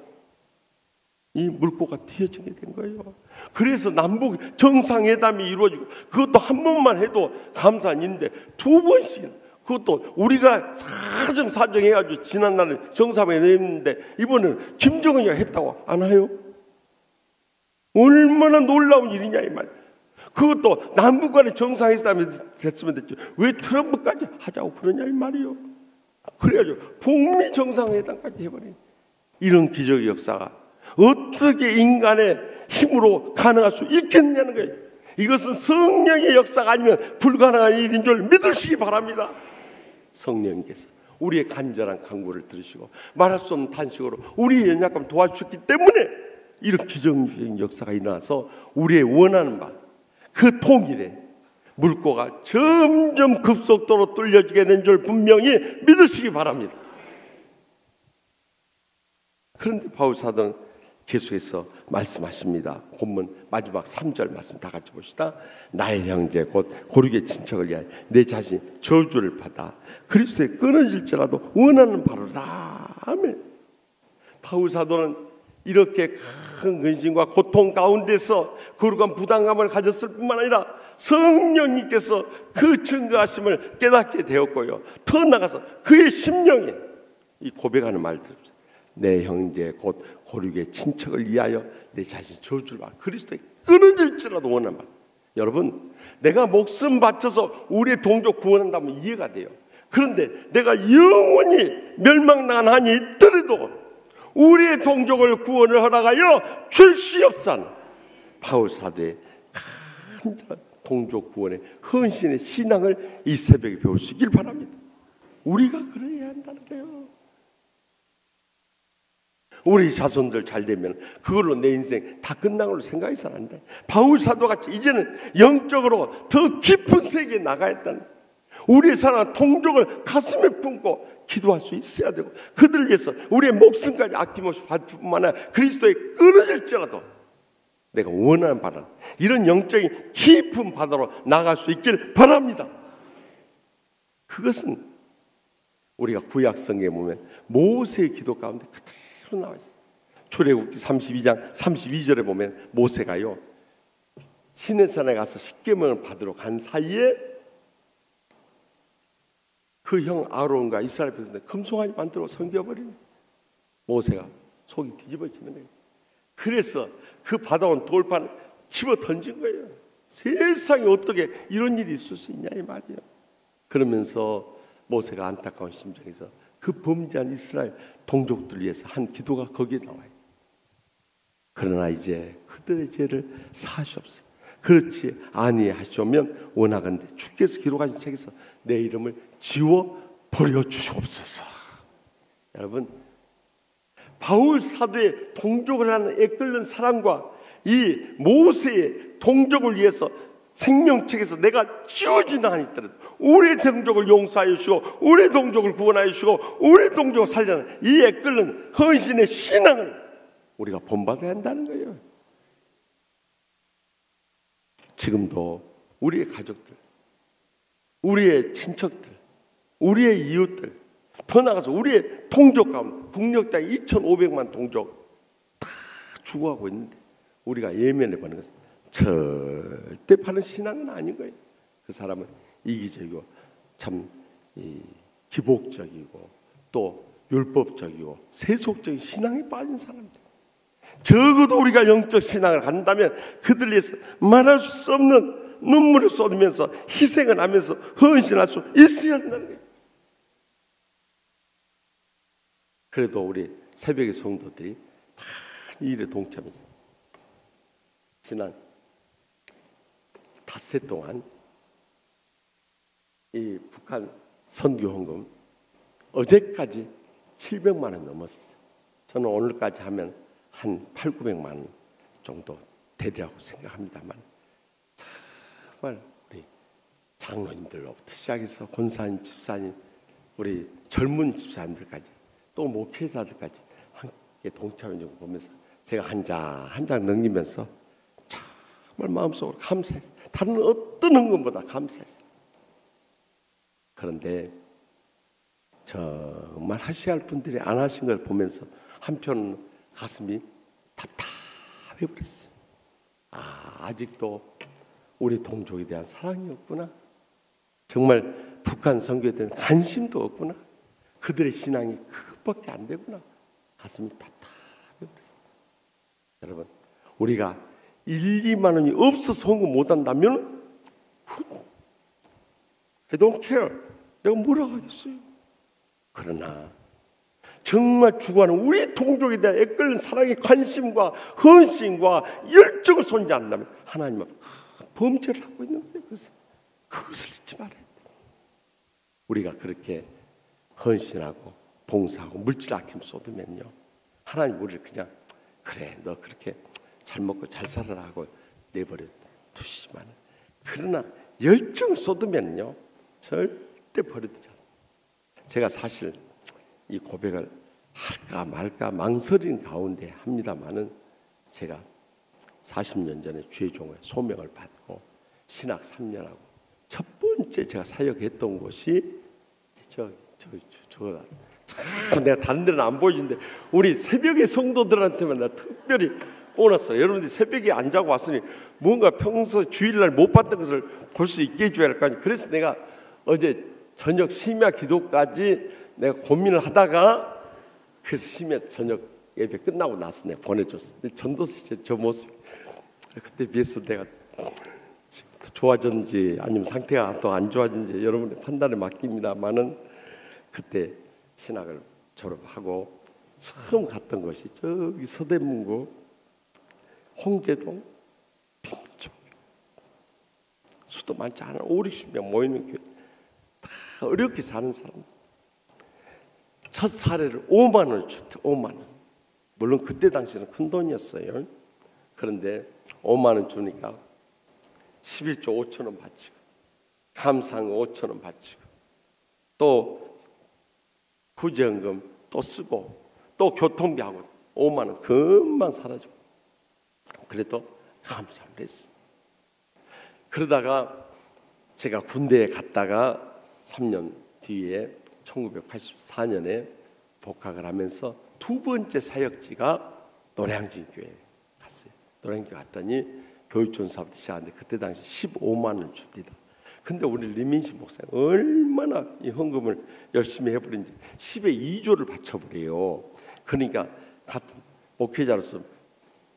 이 물꼬가 튀어지게 된 거예요. 그래서 남북 정상회담이 이루어지고 그것도 한 번만 해도 감사한 일인데 두 번씩 그것도 우리가 사정해가지고 지난날에 정상회담 했는데 이번에는 김정은이가 했다고 안 해요? 얼마나 놀라운 일이냐 이 말. 그것도 남북 간의 정상회담이 됐으면 됐죠. 왜 트럼프까지 하자고 그러냐 이 말이요. 그래가지고 북미 정상회담까지 해버린 이런 기적의 역사가 어떻게 인간의 힘으로 가능할 수 있겠냐는 거예요. 이것은 성령의 역사가 아니면 불가능한 일인 줄 믿으시기 바랍니다. 성령께서 우리의 간절한 간구를 들으시고 말할 수 없는 탄식으로 우리의 연약함을 도와주셨기 때문에 이런 기적적인 역사가 일어나서 우리의 원하는 바 그 통일에 물꼬가 점점 급속도로 뚫려지게 된 줄 분명히 믿으시기 바랍니다. 그런데 바울 사도는 계속해서 말씀하십니다. 본문 마지막 3절 말씀 다 같이 봅시다. 나의 형제 곧 고륙의 친척을 위하여 내 자신 저주를 받아 그리스도에 끊어질지라도 원하는 바로다. 아멘. 바울 사도는 이렇게 큰 근심과 고통 가운데서 거룩한 부담감을 가졌을 뿐만 아니라 성령님께서 그 증거하심을 깨닫게 되었고요. 더 나아가서 그의 심령에 이 고백하는 말들, 내 형제 곧 고륙의 친척을 위하여 내 자신 저주를 받아 그리스도에 끊어질지라도 원하는 말. 여러분, 내가 목숨 바쳐서 우리의 동족 구원한다면 이해가 돼요. 그런데 내가 영원히 멸망당한 한이 있더라도 우리의 동족을 구원을 허락하여 줄시옵소서. 바울 사도의 간절 동족 구원의 헌신의 신앙을 이 새벽에 배울 수 있길 바랍니다. 우리가 그래야 한다는 거예요. 우리 자손들 잘 되면 그걸로 내 인생 다 끝난 걸로 생각해서는 안 돼. 바울 사도같이 이제는 영적으로 더 깊은 세계에 나가야 한다는, 우리의 사랑하는 동족을 가슴에 품고 기도할 수 있어야 되고 그들을 위해서 우리의 목숨까지 아낌없이 바칠 뿐만 아니라 그리스도에 끊어질지라도 내가 원하는 바는 이런 영적인 깊은 바다로 나갈 수 있길 바랍니다. 그것은 우리가 구약 성경에 보면 모세의 기도 가운데 그대로 나와 있어요. 출애굽기 32장 32절에 보면 모세가요 시내산에 가서 십계명을 받으러 간 사이에 그 형 아론과 이스라엘 백성들 금송아지 만들어 섬겨버리네. 모세가 속이 뒤집어지는 거예요. 그래서 그 받아온 돌판을 집어 던진 거예요. 세상에 어떻게 이런 일이 있을 수 있냐 이 말이에요. 그러면서 모세가 안타까운 심정에서 그 범죄한 이스라엘 동족들 위해서 한 기도가 거기에 나와요. 그러나 이제 그들의 죄를 사하시옵소서. 그렇지 아니하시오면 원하건대 주께서 기록하신 책에서 내 이름을 지워 버려 주시옵소서. 여러분, 바울 사도의 동족을 하는 애끓는 사랑과 이 모세의 동족을 위해서 생명책에서 내가 지워진다 하니더라도 우리 동족을 용서하여 주시고 우리 동족을 구원하여 주시고 우리 동족을 살려는 이 애끓는 헌신의 신앙을 우리가 본받아야 한다는 거예요. 지금도 우리의 가족들, 우리의 친척들, 우리의 이웃들, 더 나아가서 우리의 동족 가운데 북녘 땅 2,500만 동족 다 죽어가고 있는데 우리가 예면해 보는 것은 절대 바른 신앙은 아닌 거예요. 그 사람은 이기적이고 참 기복적이고 또 율법적이고 세속적인 신앙에 빠진 사람들. 적어도 우리가 영적 신앙을 갖는다면 그들 위해서 말할 수 없는 눈물을 쏟으면서 희생을 하면서 헌신할 수 있어야 한다는 거예요. 그래도 우리 새벽의 성도들이 많이 일에 동참해서 지난 닷새 동안 이 북한 선교헌금 어제까지 700만 원 넘었었어요. 저는 오늘까지 하면 한 800~900만 원 정도 되리라고 생각합니다만 정말 우리 장로님들로부터 시작해서 권사님, 집사님, 우리 젊은 집사님들까지 또 목회자들까지 함께 동참해 주고 보면서 제가 한 장 넘기면서 정말 마음속으로 감사했어요. 다른 어떤 헌금보다 감사했어요. 그런데 정말 하셔야 할 분들이 안 하신 걸 보면서 한편 가슴이 답답해버렸어요. 아직도 우리 동족에 대한 사랑이 없구나. 정말 북한 선교에 대한 관심도 없구나. 그들의 신앙이 그것밖에 안 되구나. 가슴이 답답해버렸어요. 여러분, 우리가 1~2만 원이 없어서 헌금 못한다면 I don't care. 내가 뭐라고 하겠어요. 그러나 정말 추구하는 우리 동족에 대한 애끓는 사랑의 관심과 헌신과 열정을 손자한다면 하나님 앞에 범죄를 하고 있는 거예요. 그것을 잊지 말아야 돼요. 우리가 그렇게 헌신하고 봉사하고 물질 아낌 쏟으면요, 하나님 우리를 그냥 그래 너 그렇게 잘 먹고 잘 살아라 하고 내버려 두시지만, 그러나 열정을 쏟으면요 절대 버려두지 않습니다. 제가 사실 이 고백을 할까 말까 망설인 가운데 합니다마는, 제가 40년 전에 주의종의 소명을 받고 신학 3년하고 첫 번째 제가 사역했던 곳이 내가 다른 데는 안 보여주는데 우리 새벽의 성도들한테만 나 특별히 보냈어요. 여러분들이 새벽에 안 자고 왔으니 뭔가 평소 주일날 못 봤던 것을 볼 수 있게 해줘야 할 거 아니에요. 그래서 내가 어제 저녁 심야 기도까지 내가 고민을 하다가, 그래서 심야 저녁 예배 끝나고 나서 내가 보내줬어. 전도서 저 모습, 그때 비해서 내가 지금부터 좋아졌는지 아니면 상태가 또 안 좋아졌는지 여러분의 판단에 맡깁니다만은, 그때 신학을 졸업하고 처음 갔던 것이 저기 서대문구 홍제동 빈쪽, 수도 많지 않아 5~60명 모이는 교회, 다 어렵게 사는 사람. 첫 사례를 5만 원을 줬대. 5만 원. 물론 그때 당시는 큰 돈이었어요. 그런데 5만 원 주니까 11조 5천 원 바치고, 감상 5천 원 바치고, 또 구제헌금 또 쓰고, 또 교통비하고 5만 원 금방 사라지고. 그래도 감사를 했어요. 그러다가 제가 군대에 갔다가 3년 뒤에 1984년에 복학을 하면서 두 번째 사역지가 노량진 교회에 갔어요. 노량진 갔더니 교육전사부터 시작하는데 그때 당시 15만 원을 줍니다. 근데 우리 리민식 목사님 얼마나 이 헌금을 열심히 해버린지 10의 2조를 바쳐버려요. 그러니까 같은 목회자로서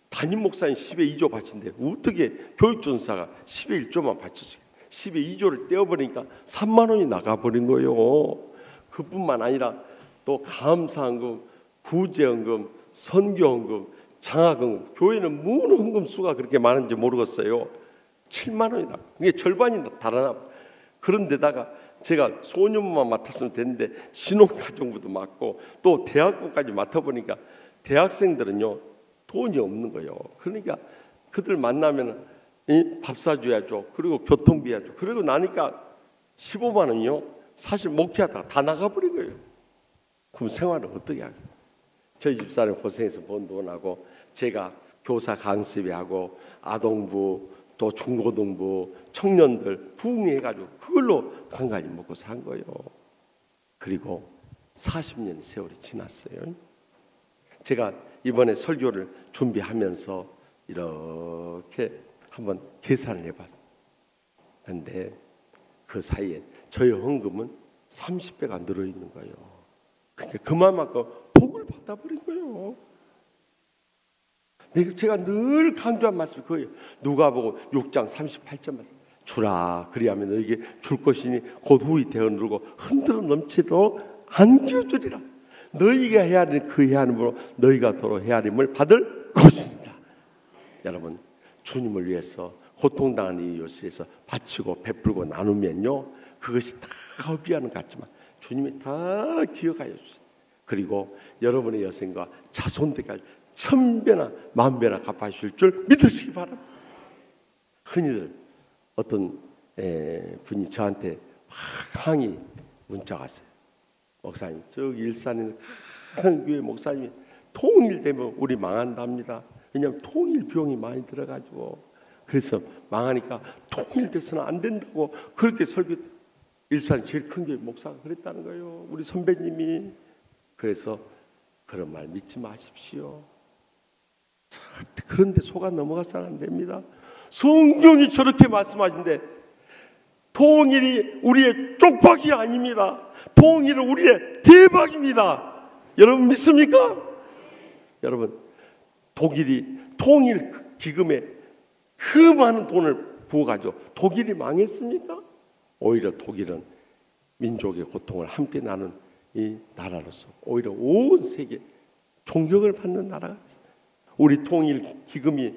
담임 목사님 10의 2조 바친데 어떻게 교육전사가 10의 1조만 바쳤어요. 10의 2조를 떼어버리니까 3만 원이 나가버린 거예요. 그뿐만 아니라 또 감사헌금, 구제헌금, 선교헌금, 장학헌금, 교회는 무슨 헌금 수가 그렇게 많은지 모르겠어요. 7만 원이다. 이게 절반이 달아나. 그런데다가 제가 소년부만 맡았으면 됐는데 신혼가정부도 맡고 또 대학교까지 맡아보니까 대학생들은요 돈이 없는 거예요. 그러니까 그들 만나면 밥 사줘야죠. 그리고 교통비 해야죠. 그리고 나니까 15만 원이요 사실 목회하다가 다 나가버린 거예요. 그럼 생활을 어떻게 하겠어요? 저희 집사람 고생해서 번 돈하고 제가 교사 강습회하고 아동부 또 중고등부 청년들 부흥해가지고 그걸로 간간히 먹고 산 거예요. 그리고 40년의 세월이 지났어요. 제가 이번에 설교를 준비하면서 이렇게 한번 계산을 해봤어요. 그런데 그 사이에 저희 헌금은 30배가 늘어있는 거예요. 그러니까 그만큼 복을 받아버린 거예요. 제가 늘 강조한 말씀이 그거예요. 누가복음 6장 38절 말씀. 주라 그리하면 너에게 줄 것이니 곧 후히 되어 누르고 흔들어 넘치도록 안겨주리라. 너희가 헤아리는 그 헤아림으로 너희가 도로 헤아림을 받을 것이니라. 여러분 주님을 위해서 고통당하는 이웃에서 바치고 베풀고 나누면요 그것이 다 허비하는 것 같지만 주님이 다 기억하여 주세요. 그리고 여러분의 여생과 자손들까지 1000배나 10,000배나 갚아주실 줄 믿으시기 바랍니다. 흔히들 어떤 분이 저한테 항의 문자가 왔어요. 목사님 저기 일산에 큰 교회 목사님이 통일되면 우리 망한답니다. 왜냐하면 통일 비용이 많이 들어가지고 그래서 망하니까 통일돼서는 안 된다고 그렇게 설교 일산 제일 큰 교회 목사가 그랬다는 거예요. 우리 선배님이. 그래서 그런 말 믿지 마십시오. 그런데 속아 넘어가서는 안 됩니다. 성경이 저렇게 말씀하신데 통일이 우리의 쪽박이 아닙니다. 통일은 우리의 대박입니다. 여러분 믿습니까? 여러분 독일이 통일 기금에 그 많은 돈을 부어가지고 독일이 망했습니까? 오히려 독일은 민족의 고통을 함께 나눈 이 나라로서 오히려 온 세계 존경을 받는 나라가 됐어요. 우리 통일 기금이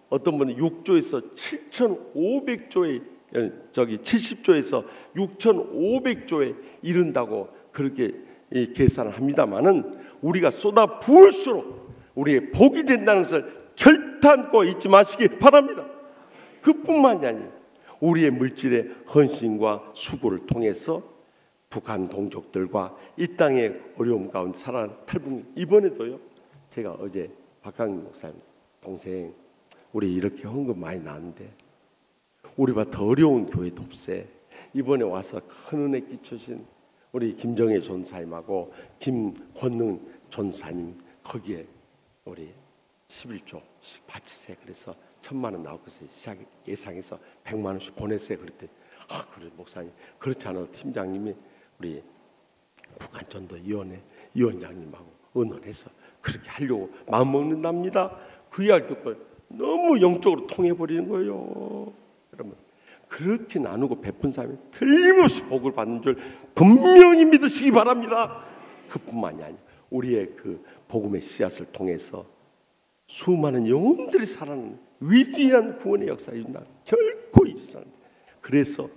어떤 분은 6조에서 7,500조에 70조에서 6,500조에 이른다고 그렇게 계산을 합니다만은 우리가 쏟아 부을수록 우리의 복이 된다는 것을 결단코 잊지 마시기 바랍니다. 그뿐만이 아니에요. 우리의 물질의 헌신과 수고를 통해서 북한 동족들과 이 땅의 어려움 가운데 살아가는 탈북민 이번에도요. 제가 어제 박강민 목사님 동생 우리 이렇게 헌금 많이 나왔는데 우리보다 더 어려운 교회도 없애. 이번에 와서 큰 은혜 끼쳐신 우리 김정혜 전사님하고 김권능 전사님 거기에 우리 11조씩 바치세요. 그래서 1,000만 원 나올 것을 예상해서 100만 원씩 보냈어요. 그랬더니 그래 목사님 그렇지 않아도 팀장님이 우리 북한전도위원회 위원장님하고 의논해서 그렇게 하려고 마음먹는답니다. 그 이야기 듣고 너무 영적으로 통해버리는 거예요. 여러분 그렇게 나누고 베푼 사람이 틀림없이 복을 받는 줄 분명히 믿으시기 바랍니다. 그뿐만이 아니라 우리의 그 복음의 씨앗을 통해서 수많은 영혼들이 살아나는 위대한 구원의 역사에 있나 결코 잊어서는 안 돼. 그래서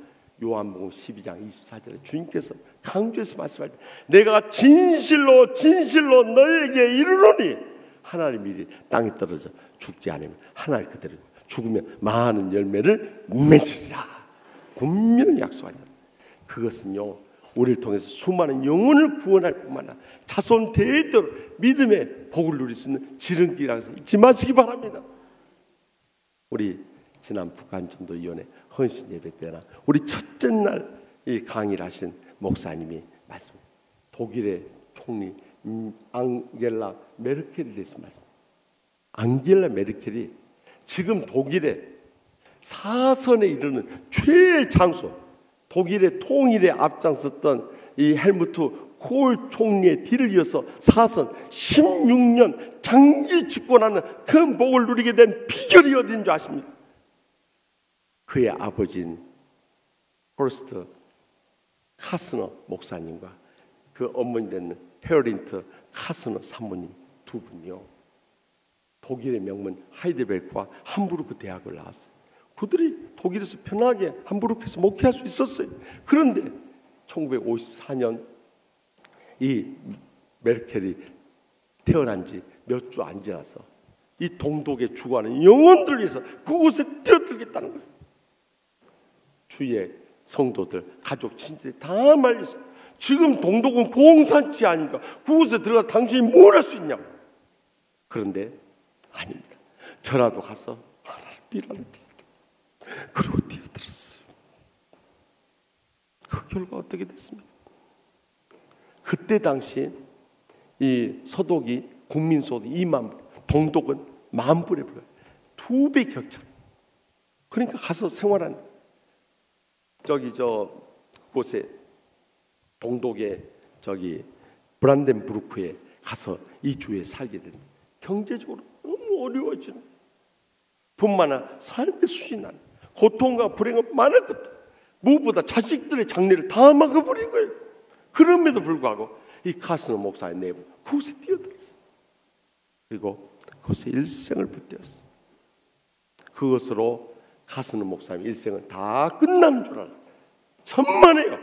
요한복음 12장 24절에 주님께서 강조해서 말씀할 때 내가 진실로 진실로 너에게 이르노니 하나님 일이 땅에 떨어져 죽지 않으면 하나님 그대로 죽으면 많은 열매를 맺으리라 분명히 약속하잖아요. 그것은요 우리를 통해서 수많은 영혼을 구원할 뿐만 아니라 자손 대대로 믿음의 복을 누릴 수 있는 지름길이라고 해서 잊지 마시기 바랍니다. 우리 지난 북한전도위원회 헌신 예배 때나 우리 첫째 날 이 강의를 하신 목사님이 말씀. 독일의 총리 앙겔라 메르켈이 대해서 말씀. 앙겔라 메르켈이 지금 독일의 사선에 이르는 최장수, 독일의 통일에 앞장섰던 이 헬무트 콜 총리의 뒤를 이어서 사선 16년 장기 집권하는 그 복을 누리게 된 비결이 어딘 줄 아십니까? 그의 아버지인 호르스트 카스너 목사님과 그 어머니 되는 헤어린트 카스너 사모님 두 분이요, 독일의 명문 하이델베르크와 함부르크 대학을 나왔어요. 그들이 독일에서 편하게 함부르크에서 목회할 수 있었어요. 그런데 1954년 이 메르켈이 태어난 지 몇 주 안 지나서 이 동독에 죽어가는 영혼들 위해서 그곳에 뛰어들겠다는 거예요. 주위의 성도들, 가족, 친지들이 다 말려서 지금 동독은 공산지 아닙니까? 그곳에 들어가서 당신이 뭘 할 수 있냐고. 그런데 아닙니다. 저라도 가서 하나를 비라는 뛰어들었어요. 그리고 뛰어들었어요. 그 결과 어떻게 됐습니까? 그때 당시 이 서독이 국민소득 2만 불, 동독은 10,000불에 불과해요. 2배 격차. 그러니까 가서 생활한 그곳에 동독의 브란덴부르크에 가서 이 주에 살게 됩니다. 경제적으로 너무 어려워지는, 뿐만 아니라 삶의 수준이 난 고통과 불행은 많을 것, 무엇보다 자식들의 장래를 다 막아버린 거예요. 그럼에도 불구하고 이 카스너 목사의 내부 그곳에 뛰어들었어요. 그리고 그곳에 일생을 붙들었어요. 그것으로 카스너 목사님 일생은 다 끝난 줄 알았어요. 천만에요.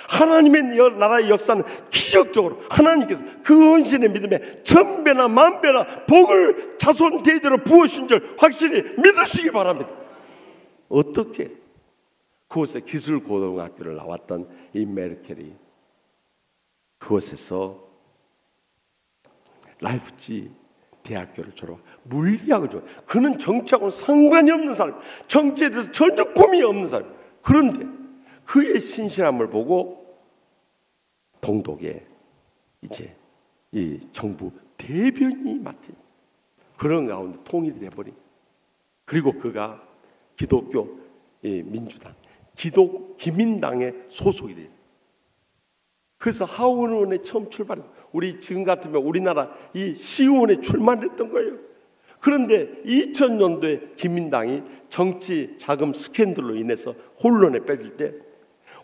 하나님의 나라의 역사는 기적적으로 하나님께서 그 헌신의 믿음에 천배나 만배나 복을 자손 대대로 부으신 줄 확실히 믿으시기 바랍니다. 어떻게? 그곳에 기술고등학교를 나왔던 이 메르켈이 그곳에서 라이프치 대학교를 졸업, 물리학을 졸업. 그는 정치하고는 상관이 없는 사람, 정치에 대해서 전혀 꿈이 없는 사람. 그런데 그의 신실함을 보고 동독에 이제 이 정부 대변인이 맡은, 그런 가운데 통일이 돼버린. 그리고 그가 기독교 민주당, 기민당에 소속이 됐어요. 그래서 하원의원에 처음 출발해서 우리 지금 같으면 우리나라 이 시의원에 출마했던 거예요. 그런데 2000년도에 기민당이 정치 자금 스캔들로 인해서 혼란에 빠질 때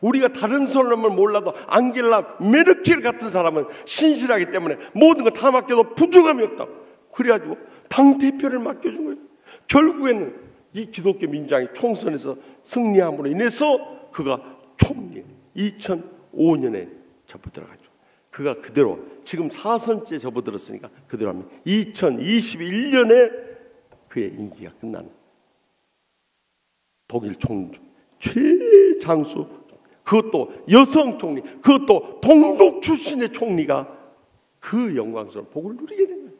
우리가 다른 사람을 몰라도 앙겔라 메르켈 같은 사람은 신실하기 때문에 모든 거 다 맡겨도 부족함이 없다고. 그래가지고 당대표를 맡겨준 거예요. 결국에는 이 기독교 민주당이 총선에서 승리함으로 인해서 그가 총리 2005년에 접어들어가죠. 그가 그대로 지금 4선째 접어들었으니까 그대로 하면 2021년에 그의 임기가 끝나는 독일 총리 중 최장수, 그것도 여성 총리, 그것도 동독 출신의 총리가 그 영광스러운 복을 누리게 된 거예요.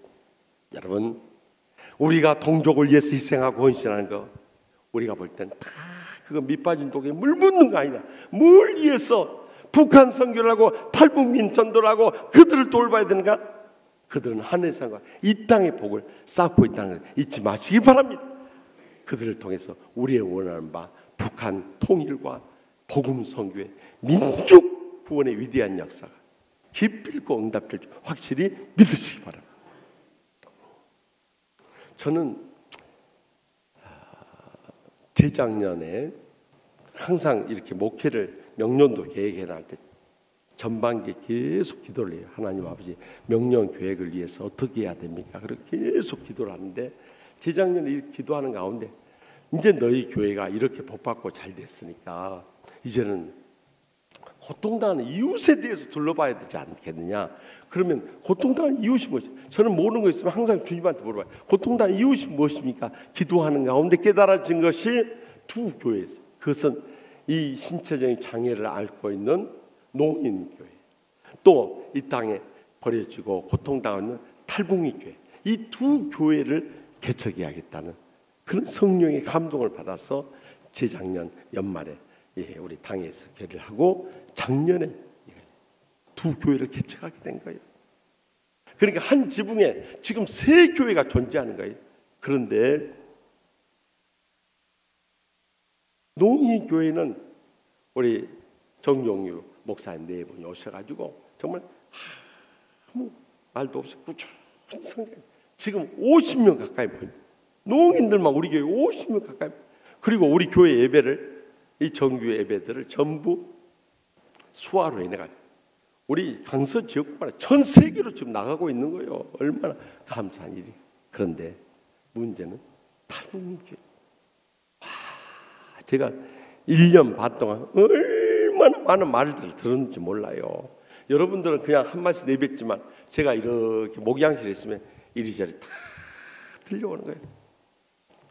여러분, 우리가 동족을 위해서 희생하고 헌신하는 거 우리가 볼 땐 다 그거 밑빠진 독에 물 붓는 거 아니다. 뭘 위해서 북한 선교를 하고 탈북민 전도를 하고 그들을 돌봐야 되는가? 그들은 하늘상과 이 땅의 복을 쌓고 있다는 걸 잊지 마시기 바랍니다. 그들을 통해서 우리의 원하는 바 북한 통일과 복음 선교의 민족 구원의 위대한 역사가 기필코 응답될 줄 확실히 믿으시기 바랍니다. 저는 재작년에 항상 이렇게 목회를 명년도 계획해 할 때 전반기에 계속 기도를 해요. 하나님 아버지, 명년 계획을 위해서 어떻게 해야 됩니까? 그렇게 계속 기도를 하는데 재작년에 이렇게 기도하는 가운데 이제 너희 교회가 이렇게 복받고 잘 됐으니까 이제는 고통당하는 이웃에 대해서 둘러봐야 되지 않겠느냐. 그러면 고통당하는 이웃이 무엇이죠? 저는 모르는 거 있으면 항상 주님한테 물어봐요. 고통당하는 이웃이 무엇입니까? 기도하는 가운데 깨달아진 것이 두 교회에서, 그것은 이 신체적인 장애를 앓고 있는 노인교회, 또 이 땅에 버려지고 고통당하는 탈북민 교회, 이 두 교회를 개척해야겠다는 그런 성령의 감동을 받아서 재작년 연말에 우리 당에서 결의를 하고 작년에 두 교회를 개척하게 된 거예요. 그러니까 한 지붕에 지금 세 교회가 존재하는 거예요. 그런데 농희교회는 우리 정용유 목사님 네 분이 오셔가지고 정말 아무 말도 없이 꾸준히 성장. 지금 50명 가까이 모입니다. 농인들만 우리 교회 50명 가까이. 그리고 우리 교회 예배를, 이 정규 예배들을 전부 수화로 해내가지고 우리 강서 지역뿐만 아니라 전 세계로 지금 나가고 있는 거예요. 얼마나 감사한 일이. 그런데 문제는 탈북민교회. 제가 1년 반 동안 얼마나 많은 말들을 들었는지 몰라요. 여러분들은 그냥 한 말씩 내뱉지만 제가 이렇게 목양실에 있으면 이리저리 다 들려오는 거예요.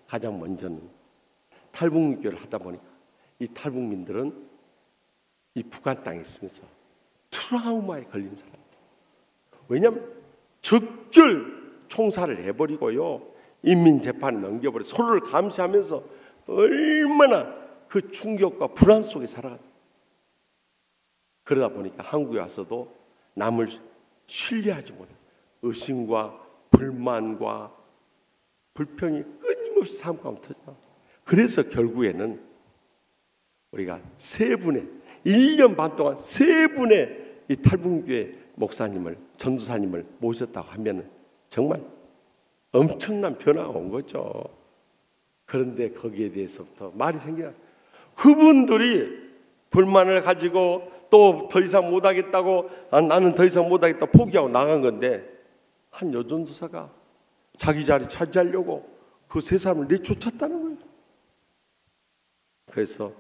가장 먼저는 탈북민교회를 하다 보니까 이 탈북민들은 이 북한 땅에 있으면서 트라우마에 걸린 사람들. 왜냐하면 적절 총살을 해버리고요, 인민재판에 넘겨버려 서로를 감시하면서 얼마나 그 충격과 불안 속에 살아갔어요. 그러다 보니까 한국에 와서도 남을 신뢰하지 못해 의심과 불만과 불평이 끊임없이 삶 가운데 터져. 그래서 결국에는 우리가 세 분의 1년 반 동안 세 분의 이 탈북교회 목사님을, 전도사님을 모셨다고 하면은 정말 엄청난 변화가 온 거죠. 그런데 거기에 대해서부터 말이 생기나. 그분들이 불만을 가지고 또 더 이상 못하겠다고, 나는 더 이상 못하겠다 포기하고 나간 건데, 한 여전도사가 자기 자리 차지하려고 그 세 사람을 내쫓았다는 거예요. 그래서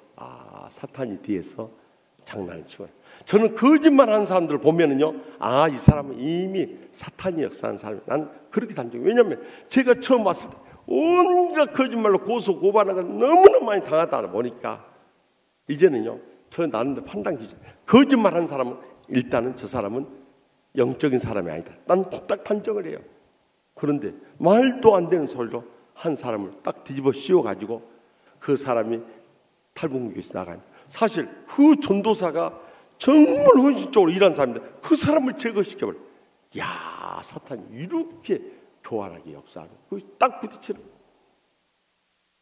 사탄이 뒤에서 장난을 치고, 저는 거짓말하는 사람들을 보면은요, 이 사람은 이미 사탄이 역사하는 사람이에요. 난 그렇게 단정. 왜냐하면 제가 처음 왔을 때 온갖 거짓말로 고소 고발을 너무나 많이 당하다 보니까 이제는요, 저 나름대로 판단 기준. 거짓말하는 사람은 일단은 저 사람은 영적인 사람이 아니다. 난 딱 단정을 해요. 그런데 말도 안 되는 소리로 한 사람을 딱 뒤집어 씌워가지고 그 사람이 탈북민교회에서 나가요. 사실 그 전도사가 정말 헌신적으로 일한 사람인데 그 사람을 제거시켜버려. 야, 사탄이 이렇게 교활하게 역사하는, 딱 부딪히는.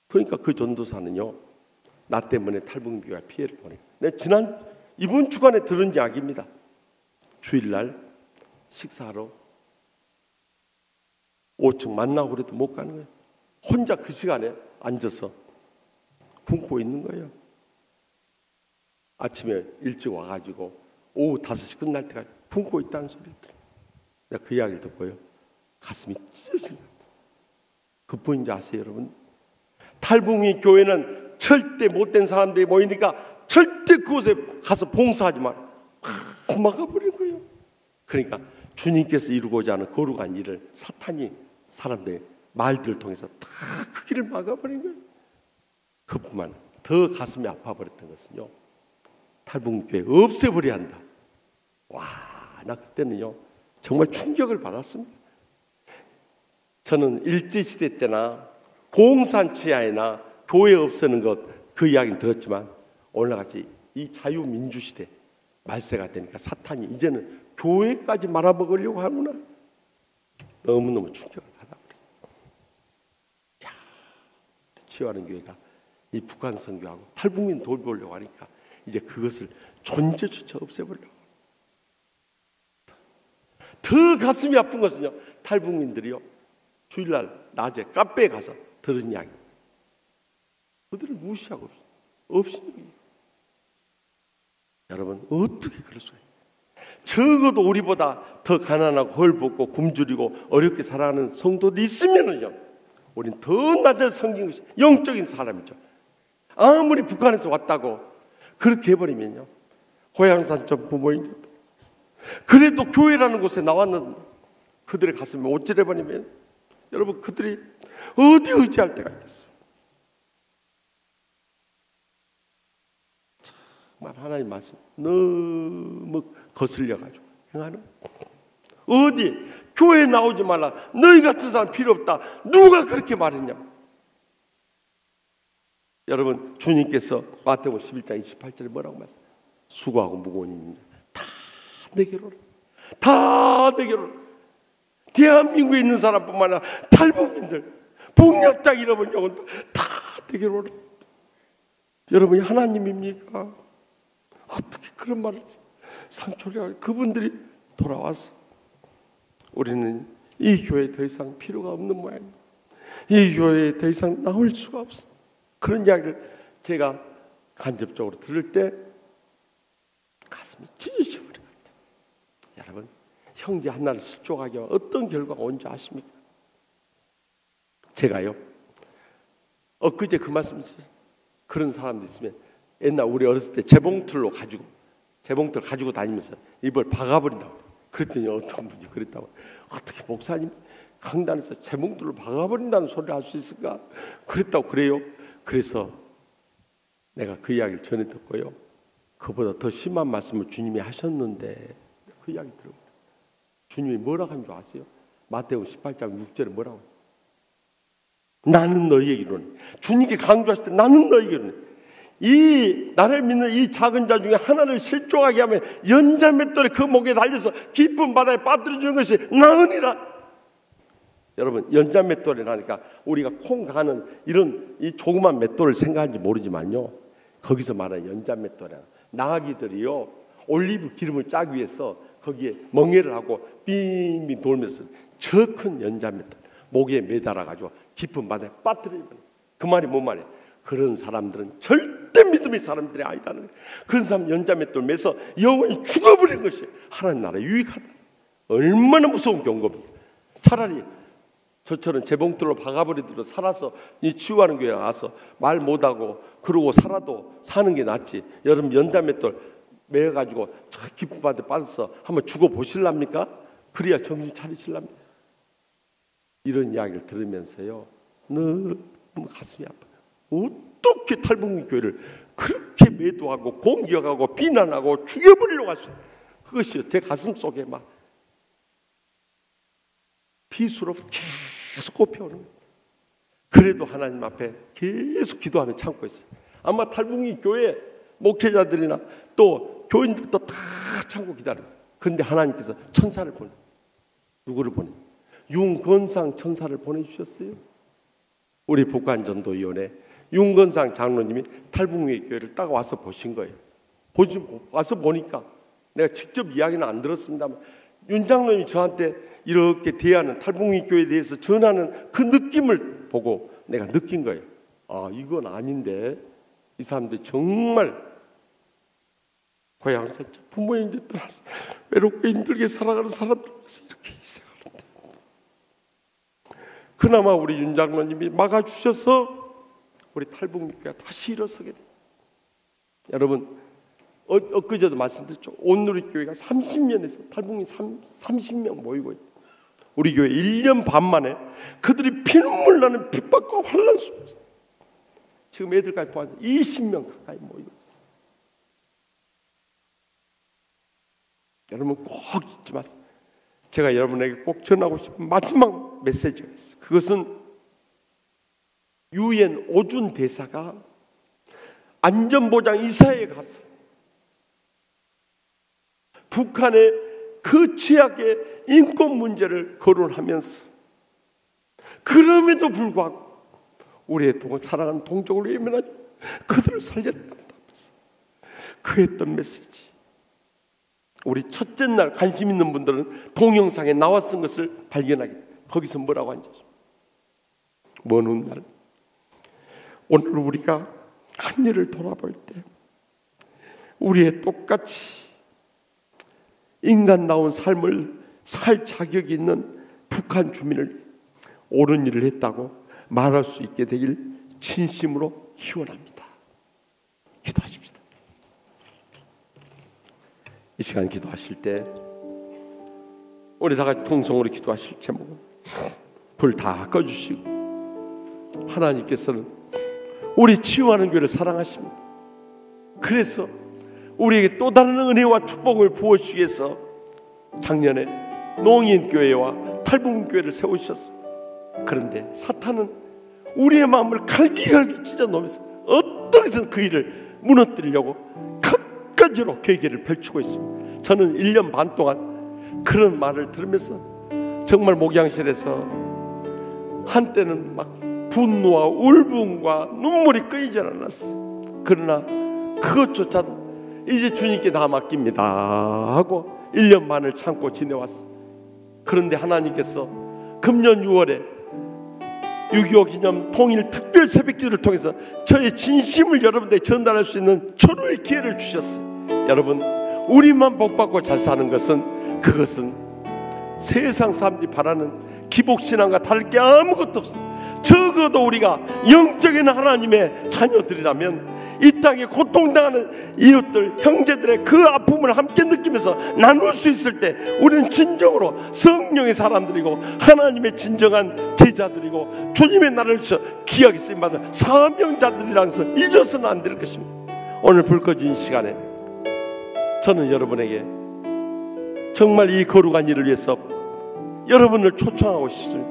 그러니까 그 전도사는요, 나 때문에 탈북민교회가 피해를 보내요. 내가 이번 주간에 들은 이야기입니다. 주일날 식사하러 5층 만나고 그래도 못 가는 거예요. 혼자 그 시간에 앉아서 굶고 있는 거예요. 아침에 일찍 와가지고 오후 5시 끝날 때까지 굶고 있다는 소리를 들어요. 내가 그 이야기를 듣고요, 가슴이 찢어지는 것 같아요. 그뿐인지 아세요, 여러분? 탈북민 교회는 절대 못된 사람들이 모이니까 절대 그곳에 가서 봉사하지 마라. 막아버린 거예요. 그러니까 주님께서 이루고자 하는 거룩한 일을 사탄이 사람들의 말들을 통해서 다 그 길을 막아버린 거예요. 그뿐만 더 가슴이 아파버렸던 것은요, 탈북교회 없애버려야 한다. 와, 나 그때는요 정말 충격을 받았습니다. 저는 일제시대 때나 공산치하에나 교회 없애는 것, 그 이야기는 들었지만 오늘같이 이 자유민주시대 말세가 되니까 사탄이 이제는 교회까지 말아먹으려고 하구나. 너무너무 충격을 받아버렸어요. 야, 치유하는 교회가 이 북한 선교하고 탈북민 돌보려고 하니까 이제 그것을 존재조차 없애버리려고. 더 가슴이 아픈 것은요, 탈북민들이요 주일날 낮에 카페에 가서 들은 이야기, 그들을 무시하고 없이. 여러분, 어떻게 그럴 수가 있어요? 적어도 우리보다 더 가난하고 헐벗고 굶주리고 어렵게 살아가는 성도들이 있으면은요, 우리는 더 낮은 성경 것이 영적인 사람이죠. 아무리 북한에서 왔다고 그렇게 해버리면요, 고향산점 부모님, 그래도 교회라는 곳에 나왔는데 그들의 가슴에 옷질해버리면 여러분, 그들이 어디 의지할 때가 있겠어요? 정말 하나님 말씀 너무 거슬려가지고 행하는, 어디 교회에 나오지 말라, 너희 같은 사람 필요 없다, 누가 그렇게 말했냐? 여러분, 주님께서 마태복음 11장 28절에 뭐라고 말씀하세요? 수고하고 무거운 일입니다. 다 내게로 오라. 다 내게로 오라. 대한민국에 있는 사람뿐만 아니라 탈북민들, 북녘 땅 잃어버린 영혼들 다 내게로 오라. 여러분이 하나님입니까? 어떻게 그런 말을 상처를 하고 그분들이 돌아와서 우리는 이 교회에 더 이상 필요가 없는 모양입니다. 이 교회에 더 이상 나올 수가 없어. 그런 이야기를 제가 간접적으로 들을 때 가슴이 찢어져버린 것 같아요. 여러분, 형제 하나를 실족하게 하면 어떤 결과가 온지 아십니까? 제가요, 엊그제 그 말씀 있어요. 그런 사람도 있으면 옛날 우리 어렸을 때 재봉틀 가지고 다니면서 입을 박아버린다고. 그랬더니 어떤 분이 그랬다고. 어떻게 목사님 강단에서 재봉틀로 박아버린다는 소리를 할 수 있을까? 그랬다고. 그래요. 그래서 내가 그 이야기를 전해 듣고요, 그보다 더 심한 말씀을 주님이 하셨는데 그 이야기 들어보세요. 주님이 뭐라고 한 줄 아세요? 마태복음 18장 6절에 뭐라고 해요? 나는 너희에게 이르노니. 주님께 강조하실 때 나는 너희에게 이르노니. 이 나를 믿는 이 작은 자 중에 하나를 실족하게 하면 연자 맷돌에 그 목에 달려서 깊은 바다에 빠뜨려 주는 것이 나으니라. 여러분, 연자 맷돌이라니까 우리가 콩 가는 이런 이 조그만 맷돌을 생각하는지 모르지만요, 거기서 말하는 연자 맷돌이야. 나귀들이요, 올리브 기름을 짜기 위해서 거기에 멍에를 하고 빙빙 돌면서 저 큰 연자 맷돌 목에 매달아 가지고 깊은 바다에 빠뜨려. 그 말이 뭔 말이에요? 그런 사람들은 절대 믿음의 사람들이 아니다는 거예요. 그런 사람 연자 맷돌 매서 영원히 죽어버리는 것이 하나님 나라에 유익하다. 얼마나 무서운 경고입니까? 차라리 저처럼 재봉틀로 박아버리도록 살아서 이 치유하는 교회에 와서 말 못하고 그러고 살아도 사는 게 낫지. 여러분, 연자 맷돌 매어가지고 저 깊은 바다에 빠져서 한번 죽어보실랍니까? 그래야 정신 차리실랍니까? 이런 이야기를 들으면서요, 너무 가슴이 아파요. 어떻게 탈북민 교회를 그렇게 매도하고 공격하고 비난하고 죽여버리려고 하시죠? 그것이 제 가슴 속에 막 비수로 계속 꼽혀오는 거예요. 그래도 하나님 앞에 계속 기도하며 참고 있어요. 아마 탈북민 교회 목회자들이나 또 교인들도 다 참고 기다려요. 그런데 하나님께서 천사를 보내. 누구를 보내? 윤건상 천사를 보내주셨어요. 우리 북한전도위원회 윤건상 장로님이 탈북민 교회를 딱 와서 보신 거예요. 와서 보니까 내가 직접 이야기는 안 들었습니다만 윤 장로님이 저한테 이렇게 대하는 탈북민 교회에 대해서 전하는 그 느낌을 보고 내가 느낀 거예요. 아, 이건 아닌데 이 사람들이 정말 고향 살짝 부모님 이제 떠나서 외롭게 힘들게 살아가는 사람들에서 이렇게 희생하는데, 그나마 우리 윤 장로님이 막아주셔서 우리 탈북민교회가 다시 일어서게 돼요. 여러분, 엊그제도 말씀드렸죠. 온누리 교회가 30년에서 탈북민 30명 모이고 있어요. 우리 교회 1년 반 만에 그들이 피눈물 나는 핍박과 환난 속에서 지금 애들까지 포함해서 20명 가까이 모이고 있어요. 여러분 꼭 잊지 마세요. 제가 여러분에게 꼭 전하고 싶은 마지막 메시지가 있어요. 그것은 유엔 오준 대사가 안전보장 이사회에 가서 북한의 그 최악의 인권 문제를 거론하면서 그럼에도 불구하고 우리의 사랑하는 동족을 외면하지 그들을 살렸다면서 그 했던 메시지, 우리 첫째 날 관심 있는 분들은 동영상에 나와 쓴 것을 발견하게 돼요. 거기서 뭐라고 하는지. 먼 훗날 오늘 우리가 한 일을 돌아볼 때 우리의 똑같이 인간다운 삶을 살 자격이 있는 북한 주민을 옳은 일을 했다고 말할 수 있게 되길 진심으로 기원합니다. 기도하십시다. 이 시간 기도하실 때 우리 다 같이 통성으로 기도하실 제목은 불 다 꺼주시고, 하나님께서는 우리 치유하는 교회를 사랑하십니다. 그래서 우리에게 또 다른 은혜와 축복을 부어주시기 위해서 작년에 농인교회와 탈북민교회를 세우셨습니다. 그런데 사탄은 우리의 마음을 갈기갈기 찢어놓으면서 어떻게든 그 일을 무너뜨리려고 끝까지로 계획을 펼치고 있습니다. 저는 1년 반 동안 그런 말을 들으면서 정말 목양실에서 한때는 막 분노와 울분과 눈물이 끊이지 않았어. 그러나 그것조차도 이제 주님께 다 맡깁니다 하고 1년 반을 참고 지내왔어. 그런데 하나님께서 금년 6월에 6.25 기념 통일 특별 새벽기도를 통해서 저의 진심을 여러분들에게 전달할 수 있는 절호의 기회를 주셨어요. 여러분, 우리만 복받고 잘 사는 것은, 그것은 세상 사람들이 바라는 기복신앙과 다를 게 아무것도 없습니다. 적어도 우리가 영적인 하나님의 자녀들이라면 이 땅에 고통당하는 이웃들, 형제들의 그 아픔을 함께 느끼면서 나눌 수 있을 때 우리는 진정으로 성령의 사람들이고 하나님의 진정한 제자들이고 주님의 나라를 귀하게 쓰임받은 사명자들이라는 것을 잊어서는 안 될 것입니다. 오늘 불 꺼진 시간에 저는 여러분에게 정말 이 거룩한 일을 위해서 여러분을 초청하고 싶습니다.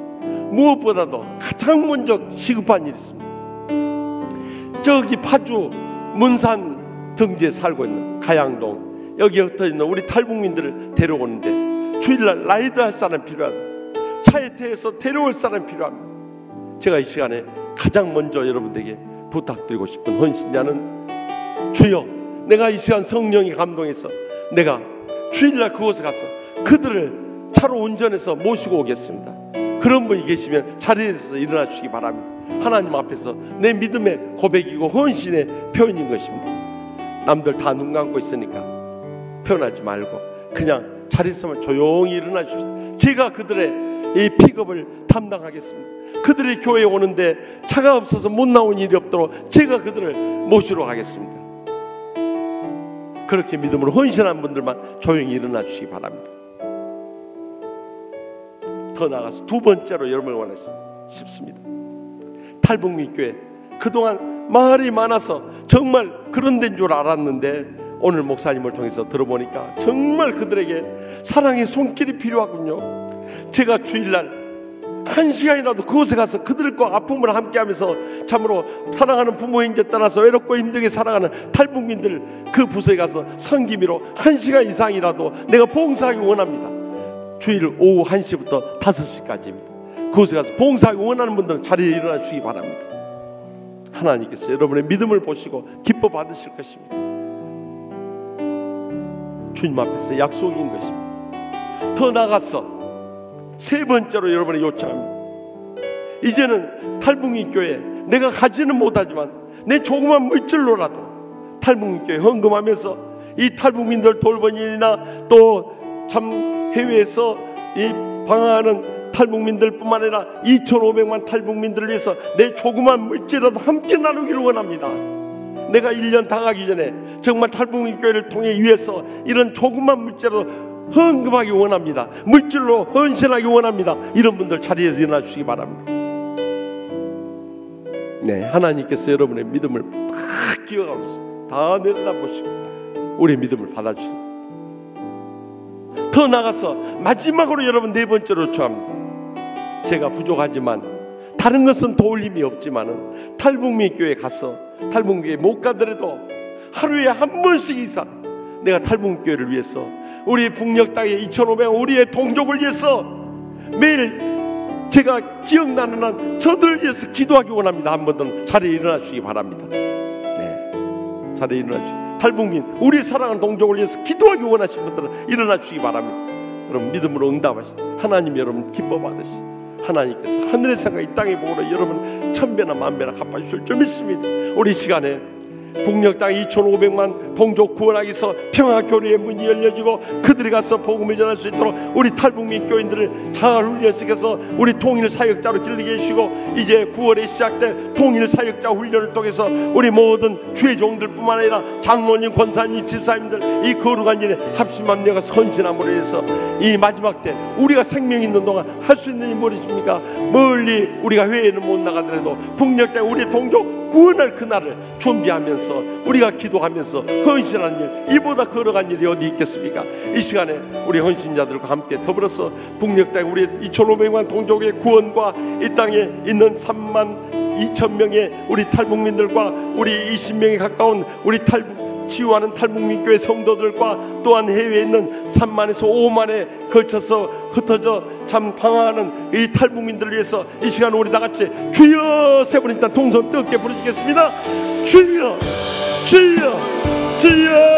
무엇보다도 가장 먼저 시급한 일이 있습니다. 저기 파주 문산 등지에 살고 있는 가양동, 여기에 흩어있는 우리 탈북민들을 데려오는데 주일날 라이드 할 사람 필요합니다. 차에 태워서 데려올 사람 필요합니다. 제가 이 시간에 가장 먼저 여러분들에게 부탁드리고 싶은 헌신자는, 주여, 내가 이 시간 성령이 감동해서 내가 주일날 그곳에 가서 그들을 차로 운전해서 모시고 오겠습니다. 그런 분이 계시면 자리에서 일어나 주시기 바랍니다. 하나님 앞에서 내 믿음의 고백이고 헌신의 표현인 것입니다. 남들 다 눈 감고 있으니까 표현하지 말고 그냥 자리에서만 조용히 일어나 주십시오. 제가 그들의 이 픽업을 담당하겠습니다. 그들이 교회에 오는데 차가 없어서 못 나온 일이 없도록 제가 그들을 모시러 가겠습니다. 그렇게 믿음으로 헌신한 분들만 조용히 일어나 주시기 바랍니다. 더 나아가서 두 번째로 여러분을 원하십니다. 탈북민교회, 그동안 말이 많아서 정말 그런 데인 줄 알았는데 오늘 목사님을 통해서 들어보니까 정말 그들에게 사랑의 손길이 필요하군요. 제가 주일날 1시간이라도 그곳에 가서 그들과 아픔을 함께하면서 참으로 사랑하는 부모 형제 떠나서 외롭고 힘들게 살아가는 탈북민들 그 부서에 가서 성김이로 1시간 이상이라도 내가 봉사하기 원합니다. 주일 오후 1시부터 5시까지입니다. 그곳에 가서 봉사하기 원하는 분들은 자리에 일어나 주시기 바랍니다. 하나님께서 여러분의 믿음을 보시고 기뻐 받으실 것입니다. 주님 앞에서 약속인 것입니다. 더 나아가서 세 번째로 여러분의 요청합니다. 이제는 탈북민교회, 내가 가지는 못하지만 내 조그만 물질로라도 탈북민교회 헌금하면서 이 탈북민들 돌본 일이나 또 참 해외에서 이 방황하는 탈북민들 뿐만 아니라 2,500만 탈북민들을 위해서 내 조그만 물질이라도 함께 나누기를 원합니다. 내가 1년 다 가기 전에 정말 탈북민교회를 통해 위해서 이런 조그만 물질이라도 헌금하기 원합니다. 물질로 헌신하기 원합니다. 이런 분들 자리에서 일어나 주시기 바랍니다. 네, 하나님께서 여러분의 믿음을 다 기억하고 있습니다. 다 내려다보시고 우리의 믿음을 받아주십니다. 더 나가서 마지막으로 여러분 네 번째로 요청합니다. 제가 부족하지만 다른 것은 도울 힘이 없지만은 탈북민교회에 가서 탈북민교회 못 가더라도 하루에 한 번씩 이상 내가 탈북민교회를 위해서 우리 북녘 땅에 2,500만 우리의 동족을 위해서 매일 제가 기억나는 한 저들을 위해서 기도하기 원합니다. 한 번은 자리에 일어나 주시기 바랍니다. 네, 자리에 일어나 주시기. 탈북민, 우리 사랑하는 동족을 위해서 기도하기 원하시는 분들은 일어나 주시기 바랍니다. 여러분 믿음으로 응답하시다. 하나님 여러분 기뻐 받으시. 하나님께서 하늘의 생각 이 땅의 복으로 여러분 천배나 만배나 갚아주실 줄 믿습니다. 우리 시간에 북녘 땅 2,500만 동족 구원하기 위해서 평화교류의 문이 열려지고 그들이 가서 복음을 전할 수 있도록 우리 탈북민 교인들을 잘 훈련시켜서 우리 통일 사역자로 길르게 해주시고 이제 9월에 시작될 통일 사역자 훈련을 통해서 우리 모든 주의 종들뿐만 아니라 장로님, 권사님, 집사님들 이 거룩한 일에 합심합력과 헌신함으로 해서 이 마지막 때 우리가 생명 있는 동안 할 수 있는 일 무엇입니까? 멀리 우리가 회에는 못 나가더라도 북녘 땅 우리 동족 구원할 그날을 준비하면서 우리가 기도하면서 헌신하는 일, 이보다 거룩한 일이 어디 있겠습니까? 이 시간에 우리 헌신자들과 함께 더불어서 북녘 땅 우리 2,500만 동족의 구원과 이 땅에 있는 32,000명의 우리 탈북민들과 우리 20명에 가까운 우리 치유하는 탈북민교회 성도들과 또한 해외에 있는 3만에서 5만에 걸쳐서 흩어져 참 방황하는 이 탈북민들을 위해서 이 시간 우리 다 같이 주여 세 번 일단 동선 뜨겁게 부르시겠습니다. 주여 주여 주여.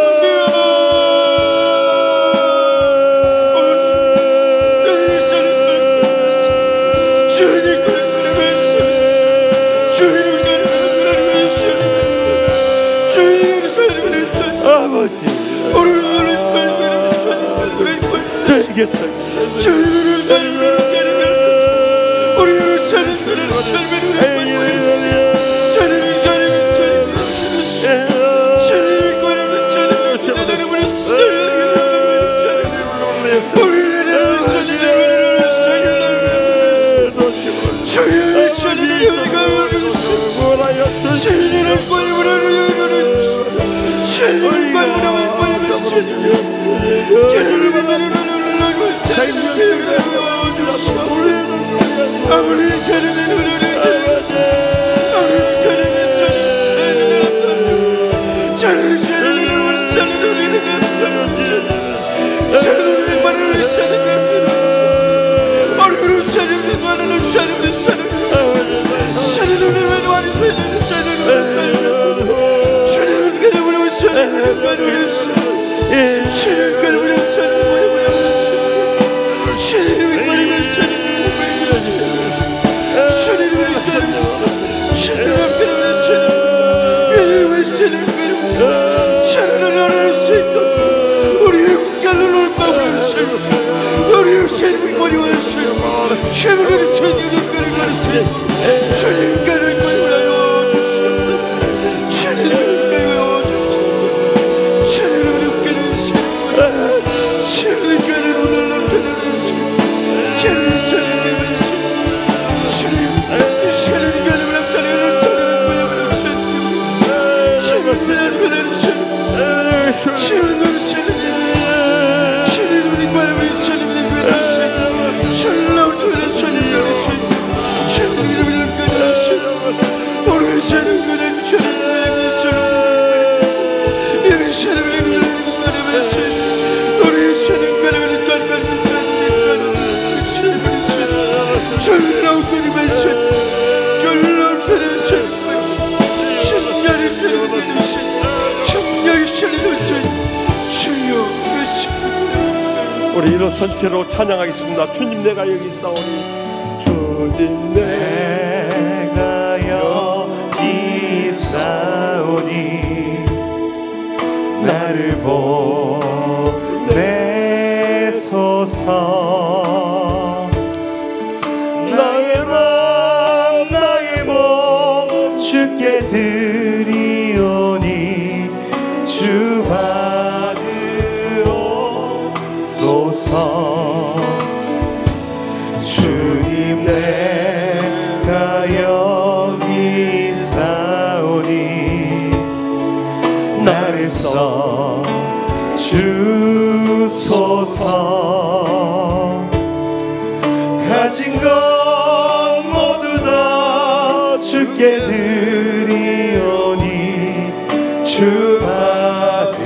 우리 일어선 채로 찬양하겠습니다. 주님 내가 여기 있사오니 주님 내가 여기 있사오니 나를 보내소서. 나의 몸 주께 드리오니 주 받으옵소서. 주님 내가 여기 있사오니 나를 써 주소서. 가진 것 모두 다 주께 드리오니 주 받으옵소서.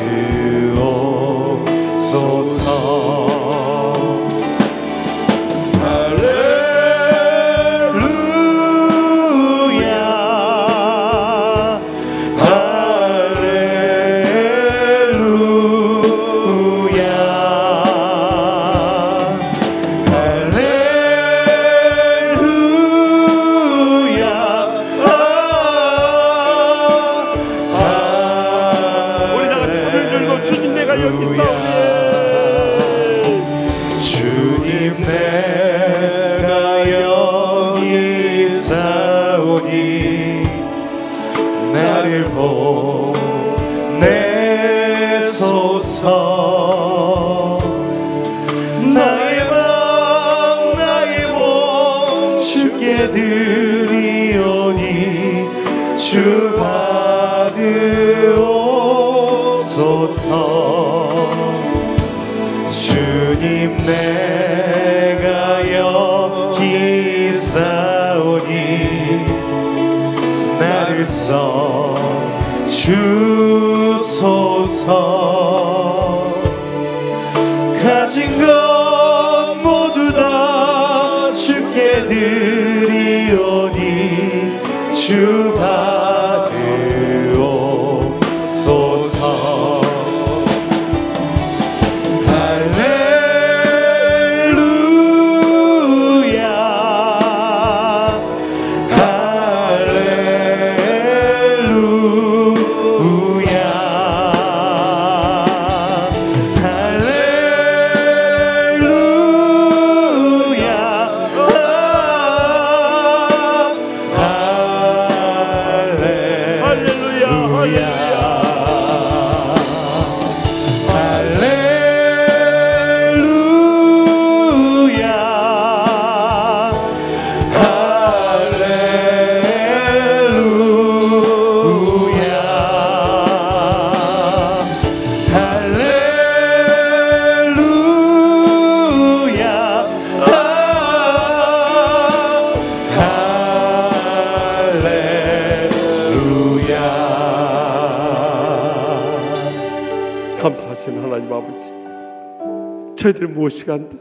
주님 내가 여기 있사오니 나를 보내소서. 나의 맘 나의 몸 주께 드리오니 주 받으옵소서. 주님 내가 여기 있사오니 나를 써 주소서. 주옵소서. 가진 것 모두 다 주께 드리오니 주 받으옵소서. 감사하신 하나님 아버지, 저희들 무엇이 간다.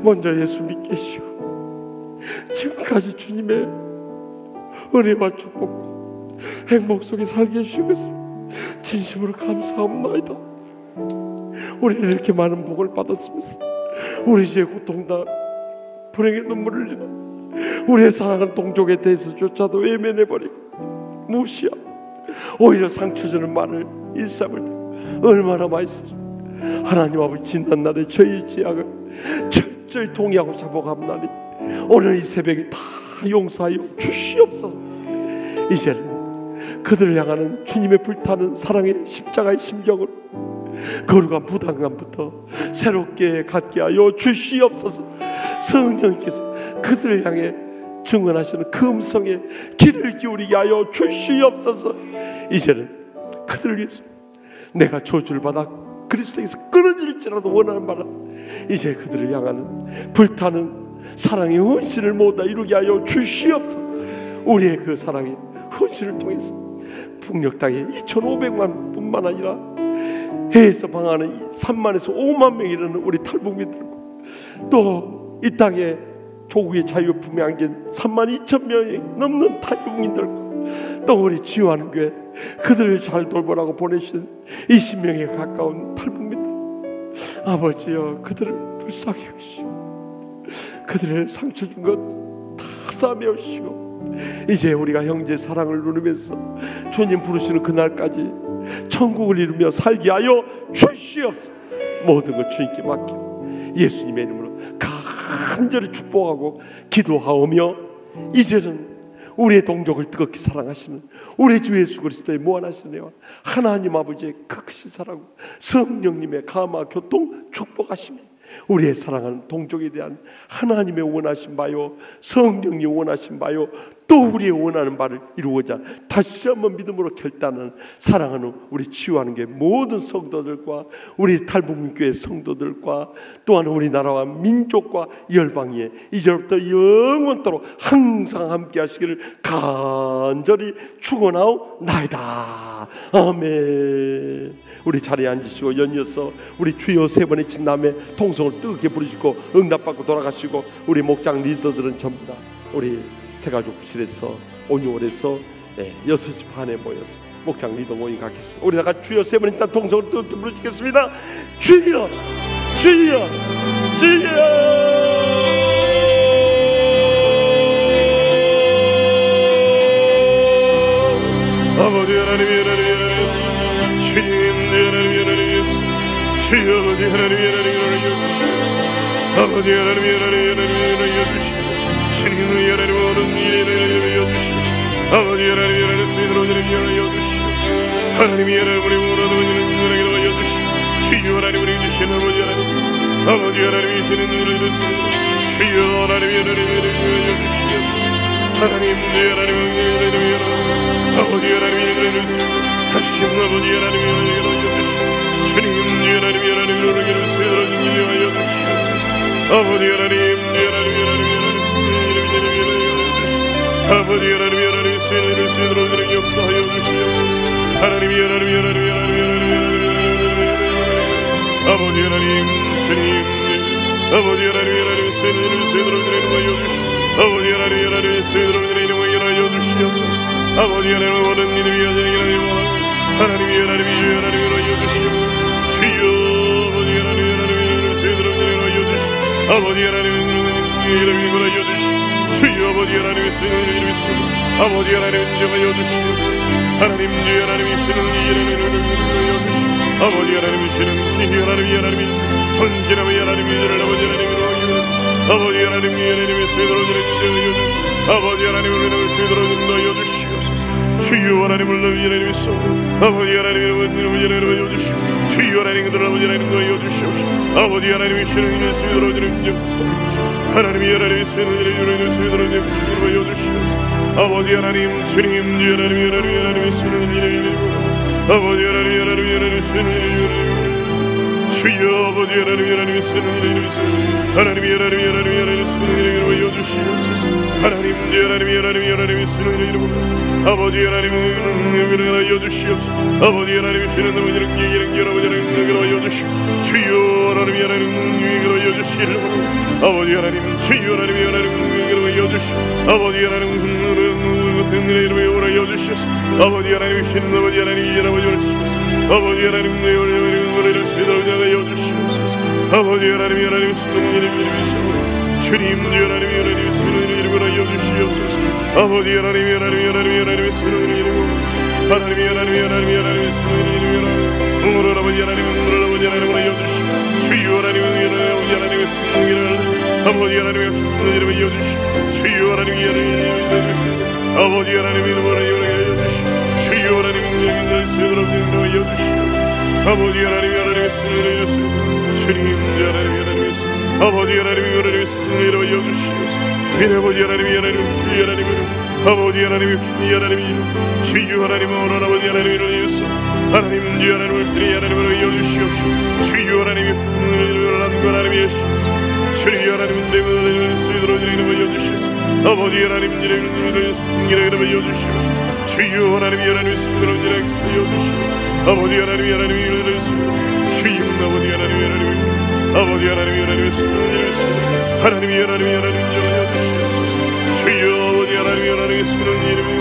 먼저 예수 믿게 해주시고 지금까지 주님의 은혜와 축복과 행복 속에 살게 해주신 것을 진심으로 감사합니다. 우리는 이렇게 많은 복을 받았으면서 우리 죄의 고통과 불행의 눈물을 흘리는 우리의 사랑하는 동족에 대해서조차도 외면해버리고 무시하고 오히려 상처 주는 말을 일삼을 때 얼마나 많이 썼습니다. 하나님 아버지, 진단날에 저희의 죄악을 철저히 통회하고 잡아감나니 오늘 이 새벽에 다 용서하여 주시옵소서. 이제는 그들을 향하는 주님의 불타는 사랑의 십자가의 심정으로 거룩한 부담감부터 새롭게 갖게 하여 주시옵소서. 성령께서 그들을 향해 증언하시는 그 음성에 귀를 기울이게 하여 주시옵소서. 이제는 그들을 위해서 내가 저주를 받아 그리스도에서 끊어질지라도 원하는 바라 이제 그들을 향하는 불타는 사랑의 헌신을 모두 이루게 하여 주시옵소서. 우리의 그 사랑의 헌신을 통해서 북녘 땅에 2,500만 뿐만 아니라 해에서 방하는 3만에서 5만 명이 이르는 우리 탈북민들과 또 이 땅에 조국의 자유품에 안긴 32,000명이 넘는 탈북민들과 또 우리 지휘하는 교회 그들을 잘 돌보라고 보내신 20명에 가까운 탈북민들, 아버지여 그들을 불쌍히 여기시고 그들을 상처 준 것 다 싸매어 주시고 이제 우리가 형제 사랑을 누리면서 주님 부르시는 그날까지 천국을 이루며 살게 하여 주시옵소서. 모든 것 주님께 맡기고 예수님의 이름으로 간절히 축복하고 기도하오며 이제는 우리의 동족을 뜨겁게 사랑하시는 우리 주 예수 그리스도의 무한하신 은혜와 하나님 아버지의 크신 사랑, 성령님의 감화 교통 축복하심이 우리의 사랑하는 동족에 대한 하나님의 원하신 바요, 성령님 원하신 바요, 또 우리의 원하는 바를 이루고자 다시 한번 믿음으로 결단하는 사랑하는 우리 치유하는 게 모든 성도들과 우리 탈북민교회 성도들과 또한 우리나라와 민족과 열방에 이제부터 영원토록 항상 함께 하시기를 간절히 축원하옵나이다. 아멘. 우리 자리에 앉으시고 연이어서 우리 주여 세 번의 진남의 통성을 뜨겁게 부르시고 응답받고 돌아가시고 우리 목장 리더들은 전부 다 우리 새가족실에서 온유월에서 6시 반에 모여서 목장 리더 모임 갖겠습니다. 우리 다가 주여 세 번의 진남 통성을 뜨겁게 부르시겠습니다. 주여 주여 주여. 아버지 하나님 주님 하나님 주여 아버지 하나님 주시옵소서. 아버지 하나님 주시옵소서. 주님의 하나님 오는 일을 주시옵소서. 아버지 하나님 스스로 주시옵소서. 하나님이 하나님 우리 원하는 일을 주시옵소서. 주여 하나님 우리 주시는 아버지 하나님 이시는 일을 주시옵소서. 주여 하나님 주시옵소서. 하나님 하나님 아버지 하나님 다시 아버지 하나님 주님 하나님 아버지 하나님 아버지 하나님 역사하여 주시옵소서. 하나님이 아버지 하나님 주님 아버지 하나님 세대를 드리는 거 여주시 아버지 하나님 세대를 드리는 거 여주시옵소서 아버지 하나님 모든 믿음이 하나님이 여주시옵소서 주여 아버지 하나님 세대를 드리는 거 여주시 아버지 하나님 여주시 주여 아버지 하나님 세대를 드리는 아버지 하나님 제가 여주시옵소서 하나님 주여 하나님 신은 여주시 아버지 하나님 신은 주여 하나님 헌신하며 하나님 이들을 아버지 하나님으로 아버지 하나님 하나님의 세대로 드리는 여주시 아버지 하나님을 하나님의 세대로 드리는 여주시옵소서 주여 하나님을 하나님의 소로 아버지 하나님의 여주시 주여 하나님을 아버지 하나님과 여주시옵소서 아버지 하나님의 신의 세대로 드리는 역사 하나님이 하나님의 세대로 드리는 여주시옵소서 아버지 하나님 주님 주여 하나님의 신의 아버지 하나님의 신의 주여 아버지 하나님의 선을 하나님이 하나님의 선을 여주시옵소서 하나님의 선을 아버지 하나님의 여주시옵소서 아버지 하나님의 신은 아버지 여주시 주여 하나님의 여주시를 아버지 하나님 주여 하나님의 여주시 아버지 하나님 여주시옵소서 아버지 하나님의 신은 아버지 하나님 여주시옵소서 아버지 하나님의 여주시옵소서 아버지 하나님 하나님 주님 하나님 여주시옵소서 아버지 하나님 하나님 오늘 아버지 하나님 여주시 주여 하나님 아버지 하나님 여주시 주여 하나님 아버지 하나님 여주시 주여 하나님 여주시 아버지 하나님 주님 하나님 아버지 하나님 여주시옵소서 아버지 하나님 아버지 하나님 주여 하나님 오늘 아버지 하나님을 위해서 하나님 주여 하나님을 드리 하나님을 여주시옵소서 주여 하나님 하나님 예수옵소서 주여 하나님 내가 쓰도록 드리는 걸 여주시옵소서 아버지 하나님 이름을 여주시옵소서 주여 하나님 쓰도록 드리는 걸 여주시옵소서 아버지 하나님 주여 아버지 하나님 아버지 하나님 하나님 여주시옵소서 주여 아버지 하나님 쓰는 이름으로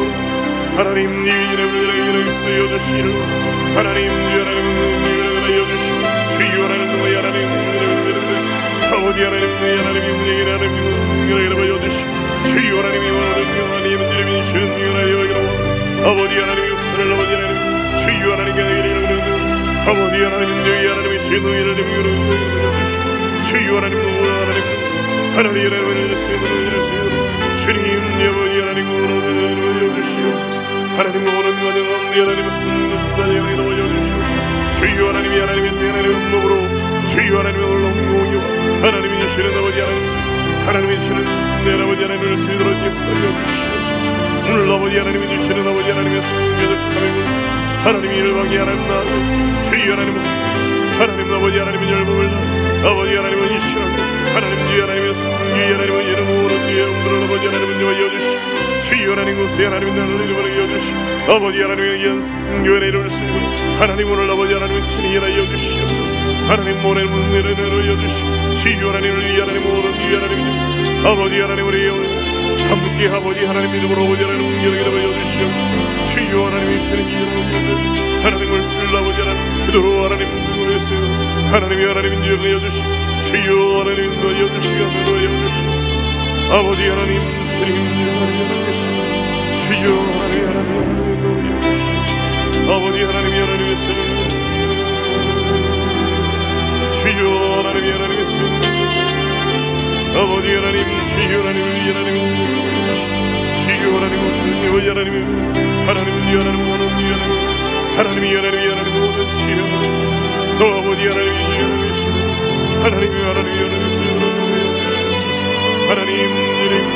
하나님 이름을 여주시옵소서 하나님 여주시 주여 하나님 아버지 하나님 여주시 주여 하나님 이름이 주는 아버지 하나님 역사를 아버지 하나님 주여 하나님 아버지 하나님 하나님의 신의 이름으로 주여 하나님 하나님 주님 아버지 하나님 여주시옵소서 하나님 오는 가정 하나님 여주시옵소서 주여 하나님이 하나님의 몸으로 주여 하나님의 올라오고 하나님이 주시는 아버지 하나님이 주시는 내 아버지 하나님을 쓰도록 역사해 주시옵소서 오늘 아버지 하나님이 주시는 아버지 하나님의 성교적 사명을 하나님이 일방이 하나님 나고 주여 하나님 목숨 하나님 아버지 하나님의 열망을 아버지 하나님은 이 시간 하나님 주여 하나님의 성기 하나님의 이름 오는 뒤에 오늘은 아버지 하나님은 여주시 주여 하나님 곳에 하나님의 나를 이름으로 여주시 아버지 하나님의 연교의 이름을 쓰고 하나님 오늘 아버지 하나님의 친이라 여주시옵소서 하나님 모든 문제를 여주시 주여 하나님을 위해 하나님 오는 뒤에 하나님 아버지 하나님을 위해 함께 아버지 하나님 믿음으로 아버지 하나님 응결을 여주시옵소서 주여 하나님의 신의 이름을 하나님을 주를 아버지 하나님 그대로 하나님 위해서 하나님이 하나님인 줄을 여주시 주여 하나님인 거 여주시가 그대로 여주시옵소서 아버지 하나님 주님 하나님 주여 하나님 너 여주시옵소서 아버지 하나님이 하나님의 신의 주여 하나님이 하나님의 신의 아버지 하나님 주여 하나님 하나님 주여 하나님 하나님 하나님이 하나님 모든 지혜로 또 아버지 하나님이 하나님이 하나님 하나님 하나님 하나님